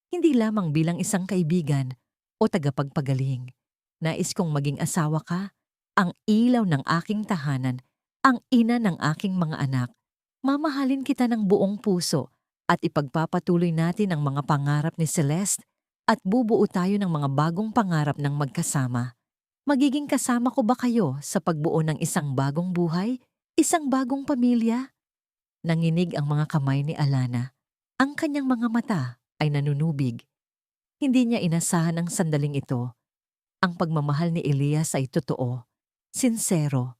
hindi lamang bilang isang kaibigan o tagapagpagaling. Nais kong maging asawa ka, ang ilaw ng aking tahanan, ang ina ng aking mga anak. Mamahalin kita ng buong puso at ipagpapatuloy natin ang mga pangarap ni Celeste at bubuo tayo ng mga bagong pangarap ng magkasama. Magiging kasama ko ba kayo sa pagbuo ng isang bagong buhay, isang bagong pamilya?" Nanginig ang mga kamay ni Alana. Ang kanyang mga mata ay nanunubig. Hindi niya inasahan ang sandaling ito. Ang pagmamahal ni Elias ay totoo. sinsero,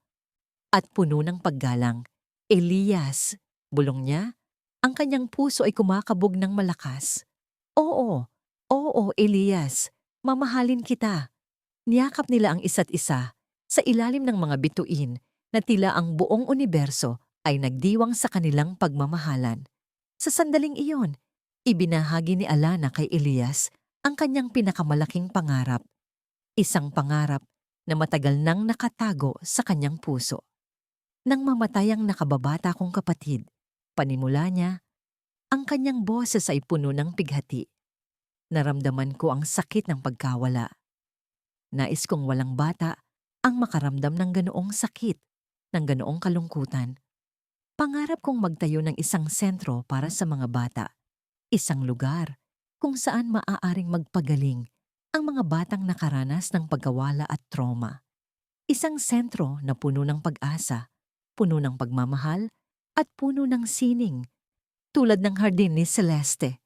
at puno ng paggalang. Elias, bulong niya, ang kanyang puso ay kumakabog ng malakas. Oo, oo, Elias, mamahalin kita. Niyakap nila ang isa't isa sa ilalim ng mga bituin na tila ang buong universo ay nagdiwang sa kanilang pagmamahalan. Sa sandaling iyon, ibinahagi ni Alana kay Elias ang kanyang pinakamalaking pangarap, isang pangarap na matagal nang nakatago sa kanyang puso. Nang mamatay ang nakababata kong kapatid, panimula niya, ang kanyang boses ay puno ng pighati. Naramdaman ko ang sakit ng pagkawala. Nais kong walang bata ang makaramdam ng ganoong sakit, ng ganoong kalungkutan. Pangarap kong magtayo ng isang sentro para sa mga bata, isang lugar kung saan maaaring magpagaling ang mga batang nakaranas ng pagkawala at trauma. Isang sentro na puno ng pag-asa, puno ng pagmamahal, at puno ng sining, tulad ng hardin ni Celeste.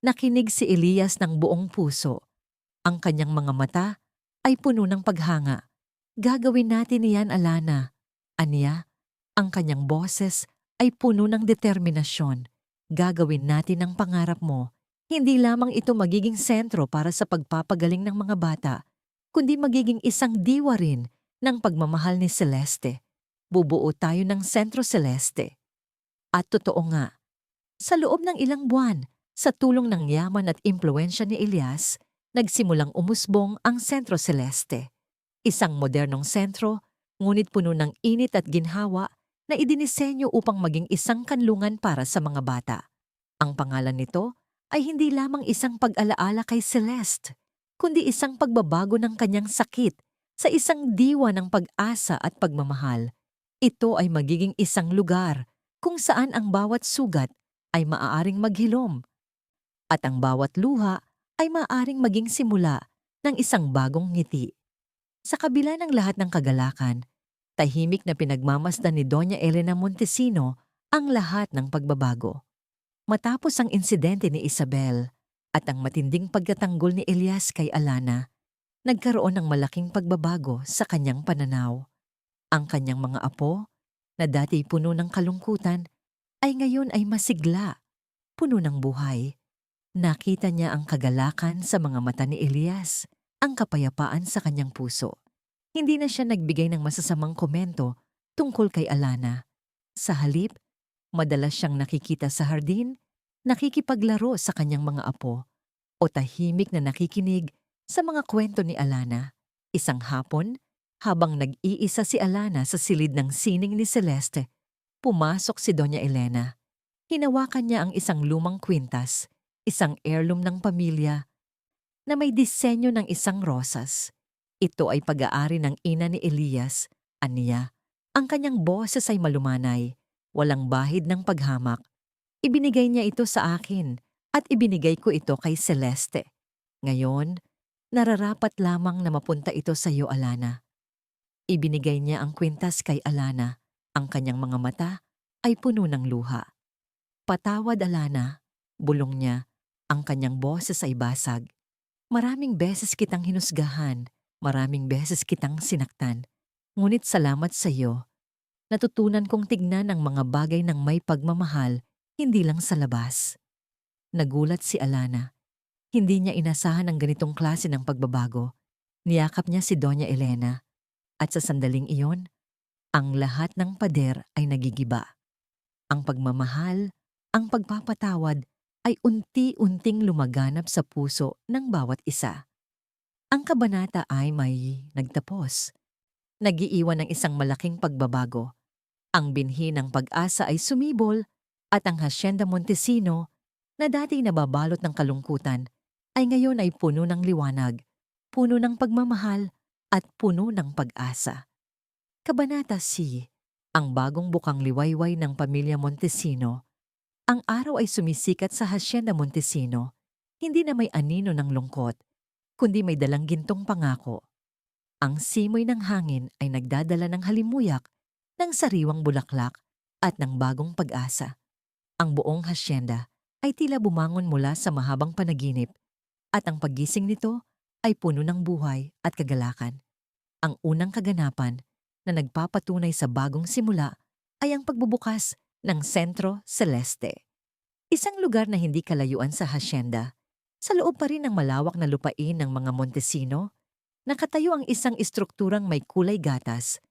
Nakinig si Elias ng buong puso. Ang kanyang mga mata ay puno ng paghanga. Gagawin natin iyan, Alana. Aniya, ang kanyang boses ay puno ng determinasyon. Gagawin natin ang pangarap mo. Hindi lamang ito magiging sentro para sa pagpapagaling ng mga bata, kundi magiging isang diwa rin ng pagmamahal ni Celeste. Bubuo tayo ng Sentro Celeste. At totoo nga, sa loob ng ilang buwan, sa tulong ng yaman at impluensya ni Elias, nagsimulang umusbong ang Sentro Celeste. Isang modernong sentro, ngunit puno ng init at ginhawa na idinisenyo upang maging isang kanlungan para sa mga bata. Ang pangalan nito ay hindi lamang isang pag-alaala kay Celeste, kundi isang pagbabago ng kanyang sakit sa isang diwa ng pag-asa at pagmamahal. Ito ay magiging isang lugar kung saan ang bawat sugat ay maaaring maghilom at ang bawat luha ay maaaring maging simula ng isang bagong ngiti. Sa kabila ng lahat ng kagalakan, tahimik na pinagmamasdan ni Doña Elena Montesino ang lahat ng pagbabago. Matapos ang insidente ni Isabel at ang matinding pagkatanggol ni Elias kay Alana, nagkaroon ng malaking pagbabago sa kanyang pananaw. Ang kanyang mga apo, na dati puno ng kalungkutan, ay ngayon ay masigla, puno ng buhay. Nakita niya ang kagalakan sa mga mata ni Elias, ang kapayapaan sa kanyang puso. Hindi na siya nagbigay ng masasamang komento tungkol kay Alana. Sa halip, madalas siyang nakikita sa hardin, nakikipaglaro sa kanyang mga apo, o tahimik na nakikinig sa mga kwento ni Alana. Isang hapon, habang nag-iisa si Alana sa silid ng sining ni Celeste, pumasok si Doña Elena. Hinawakan niya ang isang lumang kwintas, isang heirloom ng pamilya, na may disenyo ng isang rosas. Ito ay pag-aari ng ina ni Elias, aniya. Ang kanyang boses ay malumanay, walang bahid ng paghamak. Ibinigay niya ito sa akin at ibinigay ko ito kay Celeste. Ngayon, nararapat lamang na mapunta ito sa iyo, Alana. Ibinigay niya ang kwintas kay Alana. Ang kanyang mga mata ay puno ng luha. Patawad, Alana, bulong niya. Ang kanyang boses ay basag. Maraming beses kitang hinusgahan, maraming beses kitang sinaktan. Ngunit salamat sa iyo. Natutunan kong tignan ang mga bagay ng may pagmamahal, hindi lang sa labas. Nagulat si Alana. Hindi niya inasahan ang ganitong klase ng pagbabago. Niyakap niya si Doña Elena. At sa sandaling iyon, ang lahat ng pader ay nagigiba. Ang pagmamahal, ang pagpapatawad ay unti-unting lumaganap sa puso ng bawat isa. Ang kabanata ay may nagtapos. Nagiiwan ng isang malaking pagbabago. Ang binhi ng pag-asa ay sumibol at ang Hacienda Montesino, na dati nababalot ng kalungkutan, ay ngayon ay puno ng liwanag, puno ng pagmamahal at puno ng pag-asa. Kabanata C. Ang bagong bukang liwayway ng pamilya Montesino. Ang araw ay sumisikat sa Hacienda Montesino, hindi na may anino ng lungkot, kundi may dalang gintong pangako. Ang simoy ng hangin ay nagdadala ng halimuyak, ng sariwang bulaklak at ng bagong pag-asa. Ang buong hacienda ay tila bumangon mula sa mahabang panaginip at ang paggising nito ay puno ng buhay at kagalakan. Ang unang kaganapan na nagpapatunay sa bagong simula ay ang pagbubukas ng Sentro Celeste. Isang lugar na hindi kalayuan sa hasyenda. Sa loob pa rin ng malawak na lupain ng mga Montesino, nakatayo ang isang istrukturang may kulay gatas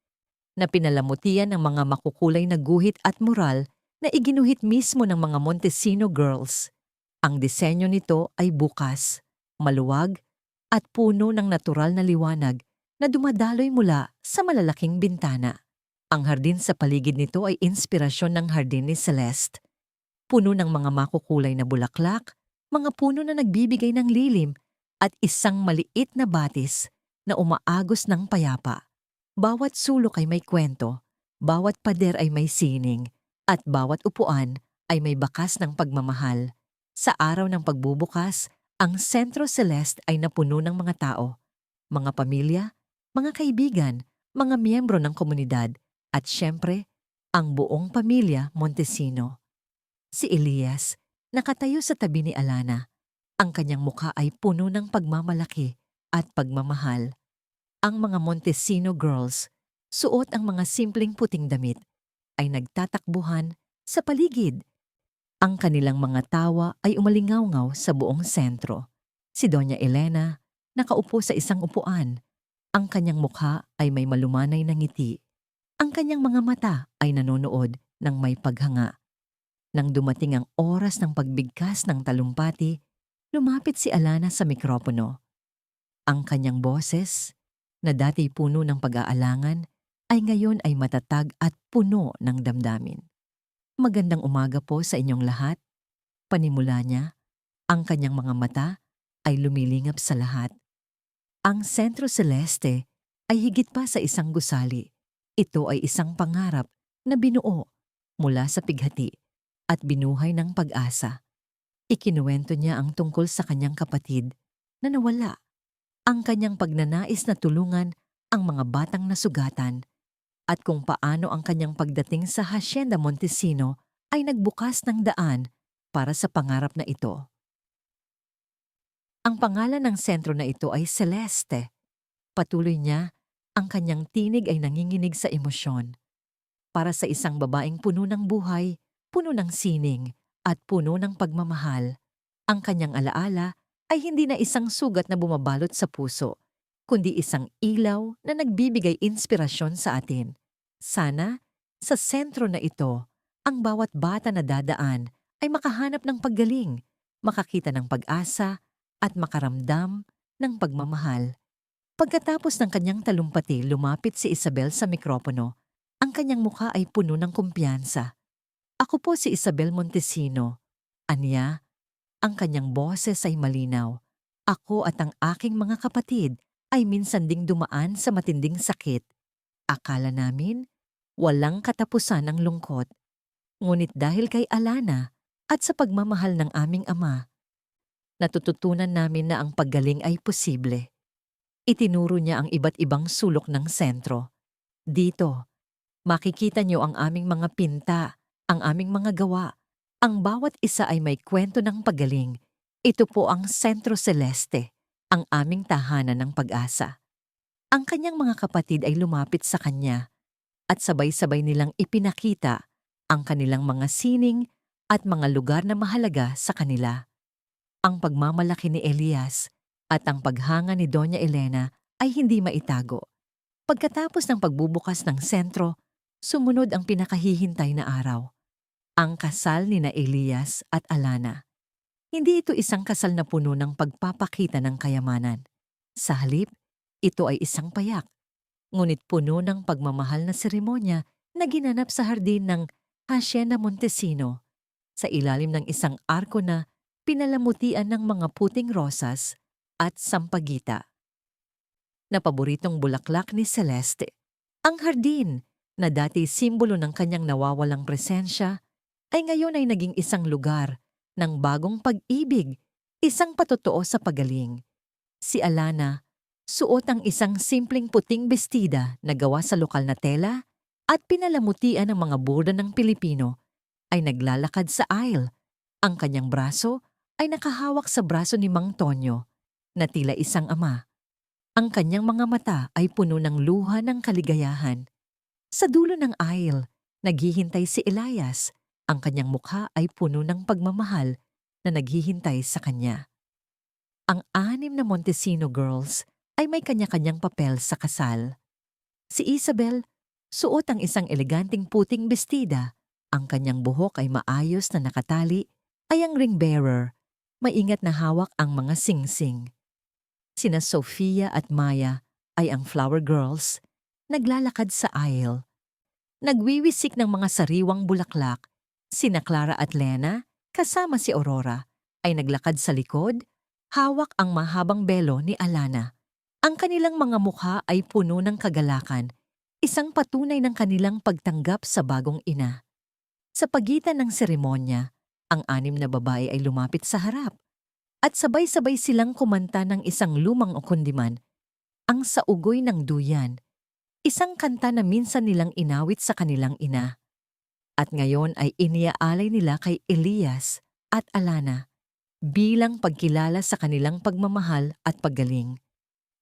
na pinalamutian ng mga makukulay na guhit at mural na iginuhit mismo ng mga Montesino girls. Ang disenyo nito ay bukas, maluwag, at puno ng natural na liwanag na dumadaloy mula sa malalaking bintana. Ang hardin sa paligid nito ay inspirasyon ng hardin ni Celeste. Puno ng mga makukulay na bulaklak, mga puno na nagbibigay ng lilim, at isang maliit na batis na umaagos ng payapa. Bawat sulok ay may kwento, bawat pader ay may sining, at bawat upuan ay may bakas ng pagmamahal. Sa araw ng pagbubukas, ang Sentro Celeste ay napuno ng mga tao, mga pamilya, mga kaibigan, mga miyembro ng komunidad, at syempre, ang buong pamilya Montesino. Si Elias, nakatayo sa tabi ni Alana. Ang kanyang mukha ay puno ng pagmamalaki at pagmamahal. Ang mga Montesino girls, suot ang mga simpleng puting damit, ay nagtatakbuhan sa paligid. Ang kanilang mga tawa ay umalingaw-ngaw sa buong sentro. Si Doña Elena, nakaupo sa isang upuan. Ang kanyang mukha ay may malumanay na ngiti. Ang kanyang mga mata ay nanonood ng may paghanga. Nang dumating ang oras ng pagbigkas ng talumpati, lumapit si Alana sa mikropono. Ang kanyang boses, na dati puno ng pag-aalangan, ay ngayon ay matatag at puno ng damdamin. Magandang umaga po sa inyong lahat. Panimula niya, ang kanyang mga mata ay lumilingap sa lahat. Ang Sentro Celeste ay higit pa sa isang gusali. Ito ay isang pangarap na binuo mula sa pighati at binuhay ng pag-asa. Ikinuwento niya ang tungkol sa kanyang kapatid na nawala, ang kanyang pagnanais na tulungan ang mga batang nasugatan, at kung paano ang kanyang pagdating sa Hacienda Montesino ay nagbukas ng daan para sa pangarap na ito. Ang pangalan ng sentro na ito ay Celeste. Patuloy niya, ang kanyang tinig ay nanginginig sa emosyon. Para sa isang babaeng puno ng buhay, puno ng sining, at puno ng pagmamahal, ang kanyang alaala ay hindi na isang sugat na bumabalot sa puso, kundi isang ilaw na nagbibigay inspirasyon sa atin. Sana, sa sentro na ito, ang bawat bata na dadaan ay makahanap ng paggaling, makakita ng pag-asa, at makaramdam ng pagmamahal. Pagkatapos ng kanyang talumpati, lumapit si Isabel sa mikropono. Ang kanyang mukha ay puno ng kumpiyansa. Ako po si Isabel Montesino. Anya, ang kanyang boses ay malinaw. Ako at ang aking mga kapatid ay minsan ding dumaan sa matinding sakit. Akala namin, walang katapusan ang lungkot. Ngunit dahil kay Alana at sa pagmamahal ng aming ama, natututunan namin na ang paggaling ay posible. Itinuro niya ang iba't ibang sulok ng sentro. Dito, makikita niyo ang aming mga pinta, ang aming mga gawa. Ang bawat isa ay may kwento ng paggaling. Ito po ang Sentro Celeste, ang aming tahanan ng pag-asa. Ang kanyang mga kapatid ay lumapit sa kanya at sabay-sabay nilang ipinakita ang kanilang mga sining at mga lugar na mahalaga sa kanila. Ang pagmamalaki ni Elias at ang paghanga ni Doña Elena ay hindi maitago. Pagkatapos ng pagbubukas ng sentro, sumunod ang pinakahihintay na araw. Ang kasal ni na Elias at Alana. Hindi ito isang kasal na puno ng pagpapakita ng kayamanan. Sa halip, ito ay isang payak, ngunit puno ng pagmamahal na seremonya na ginanap sa hardin ng Hacienda Montesino, sa ilalim ng isang arko na pinalamutian ng mga puting rosas at sampagita. Na paboritong bulaklak ni Celeste. Ang hardin, na dati simbolo ng kanyang nawawalang presensya, ay ngayon ay naging isang lugar ng bagong pag-ibig, isang patotoo sa pagaling. Si Alana, suot ang isang simpleng puting bestida na gawa sa lokal na tela at pinalamutian ng mga burda ng Pilipino, ay naglalakad sa aisle. Ang kanyang braso ay nakahawak sa braso ni Mang Tonyo, na tila isang ama. Ang kanyang mga mata ay puno ng luha ng kaligayahan. Sa dulo ng aisle, naghihintay si Elias. Ang kanyang mukha ay puno ng pagmamahal na naghihintay sa kanya. Ang 6 na Montesino girls ay may kanya-kanyang papel sa kasal. Si Isabel, suot ang isang eleganting puting bestida. Ang kanyang buhok ay maayos na nakatali, ay ang ring bearer. Maingat na hawak ang mga singsing. Sina Sofia at Maya ay ang flower girls, naglalakad sa aisle. Nagwiwisik ng mga sariwang bulaklak. Sina Clara at Lena, kasama si Aurora, ay naglakad sa likod, hawak ang mahabang belo ni Alana. Ang kanilang mga mukha ay puno ng kagalakan, isang patunay ng kanilang pagtanggap sa bagong ina. Sa pagitan ng seremonya, ang 6 na babae ay lumapit sa harap at sabay-sabay silang kumanta ng isang lumang kundiman, ang Saugoy ng Duyan, isang kanta na minsan nilang inawit sa kanilang ina. At ngayon ay iniaalay nila kay Elias at Alana bilang pagkilala sa kanilang pagmamahal at paggaling.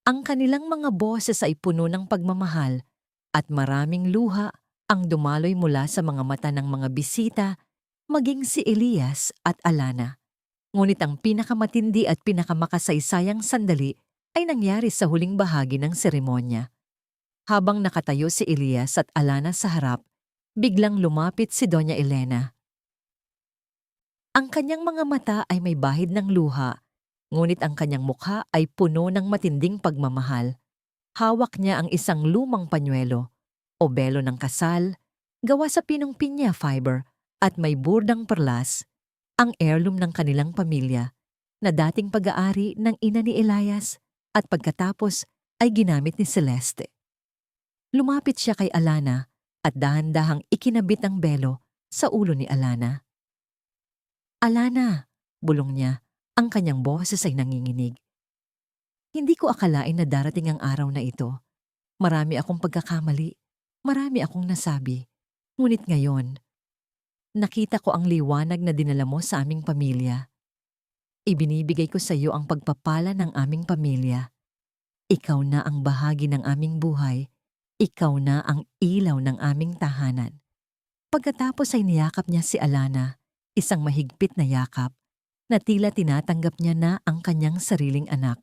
Ang kanilang mga boses ay puno ng pagmamahal at maraming luha ang dumaloy mula sa mga mata ng mga bisita, maging si Elias at Alana. Ngunit ang pinakamatindi at pinakamakasaysayang sandali ay nangyari sa huling bahagi ng seremonya. Habang nakatayo si Elias at Alana sa harap, biglang lumapit si Doña Elena. Ang kanyang mga mata ay may bahid ng luha, ngunit ang kanyang mukha ay puno ng matinding pagmamahal. Hawak niya ang isang lumang panyuelo o belo ng kasal, gawa sa pinong pinya fiber at may burdang perlas, ang heirloom ng kanilang pamilya na dating pag-aari ng ina ni Elias at pagkatapos ay ginamit ni Celeste. Lumapit siya kay Alana at dahan-dahang ikinabit ang belo sa ulo ni Alana. "Alana," bulong niya, ang kanyang boses ay nanginginig. "Hindi ko akalain na darating ang araw na ito. Marami akong pagkakamali, marami akong nasabi. Ngunit ngayon, nakita ko ang liwanag na dinala mo sa aming pamilya. Ibinibigay ko sa iyo ang pagpapala ng aming pamilya. Ikaw na ang bahagi ng aming buhay. Ikaw na ang ilaw ng aming tahanan." Pagkatapos ay niyakap niya si Alana, isang mahigpit na yakap, na tila tinatanggap niya na ang kanyang sariling anak.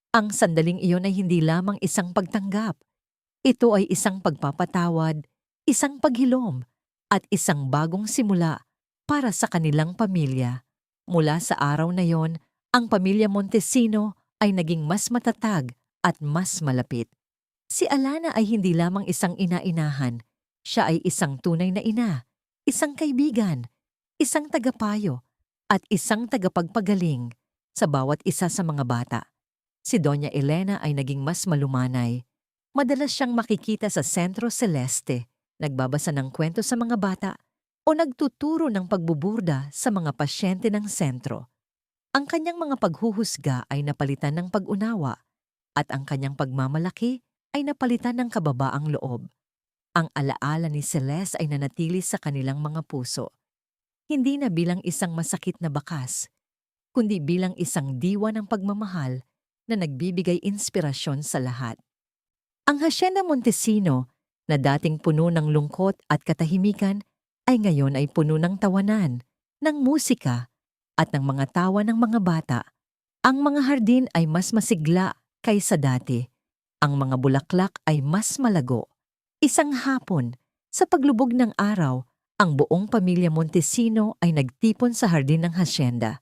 Ang sandaling iyon ay hindi lamang isang pagtanggap. Ito ay isang pagpapatawad, isang paghilom, at isang bagong simula para sa kanilang pamilya. Mula sa araw na yon, ang pamilya Montesino ay naging mas matatag at mas malapit. Si Alana ay hindi lamang isang ina-inahan. Siya ay isang tunay na ina, isang kaibigan, isang tagapayo, at isang tagapagpagaling sa bawat isa sa mga bata. Si Doña Elena ay naging mas malumanay. Madalas siyang makikita sa Sentro Celeste, nagbabasa ng kwento sa mga bata o nagtuturo ng pagbuburda sa mga pasyente ng sentro. Ang kanyang mga paghuhusga ay napalitan ng pag-unawa at ang kanyang pagmamalaki ay napalitan ng kababaang loob. Ang alaala ni Celeste ay nanatili sa kanilang mga puso. Hindi na bilang isang masakit na bakas, kundi bilang isang diwa ng pagmamahal na nagbibigay inspirasyon sa lahat. Ang Hacienda Montesino, na dating puno ng lungkot at katahimikan, ay ngayon ay puno ng tawanan, ng musika, at ng mga tawa ng mga bata. Ang mga hardin ay mas masigla kaysa dati. Ang mga bulaklak ay mas malago. Isang hapon, sa paglubog ng araw, ang buong pamilya Montesino ay nagtipon sa hardin ng hasyenda.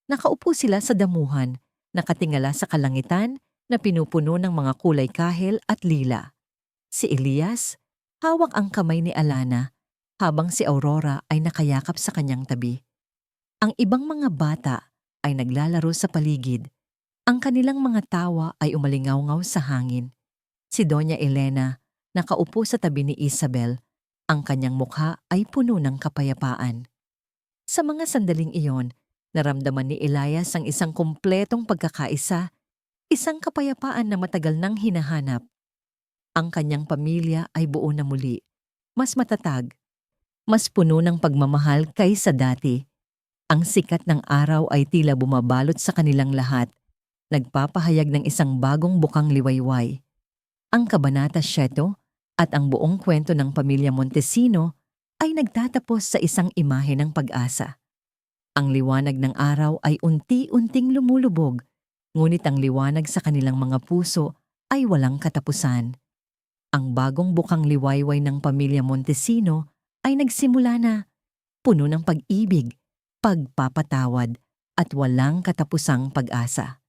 Nakaupo sila sa damuhan, nakatingala sa kalangitan na pinupuno ng mga kulay kahel at lila. Si Elias, hawak ang kamay ni Alana, habang si Aurora ay nakayakap sa kanyang tabi. Ang ibang mga bata ay naglalaro sa paligid. Ang kanilang mga tawa ay umalingaw-ngaw sa hangin. Si Doña Elena, nakaupo sa tabi ni Isabel, ang kanyang mukha ay puno ng kapayapaan. Sa mga sandaling iyon, naramdaman ni Elias ang isang kumpletong pagkakaisa, isang kapayapaan na matagal nang hinahanap. Ang kanyang pamilya ay buo na muli, mas matatag, mas puno ng pagmamahal kaysa dati. Ang sikat ng araw ay tila bumabalot sa kanilang lahat, nagpapahayag ng isang bagong bukang liwayway. Ang Kabanata 7, At ang buong kwento ng pamilya Montesino ay nagtatapos sa isang imahe ng pag-asa. Ang liwanag ng araw ay unti-unting lumulubog, ngunit ang liwanag sa kanilang mga puso ay walang katapusan. Ang bagong bukang liwayway ng pamilya Montesino ay nagsimula na, puno ng pag-ibig, pagpapatawad, at walang katapusang pag-asa.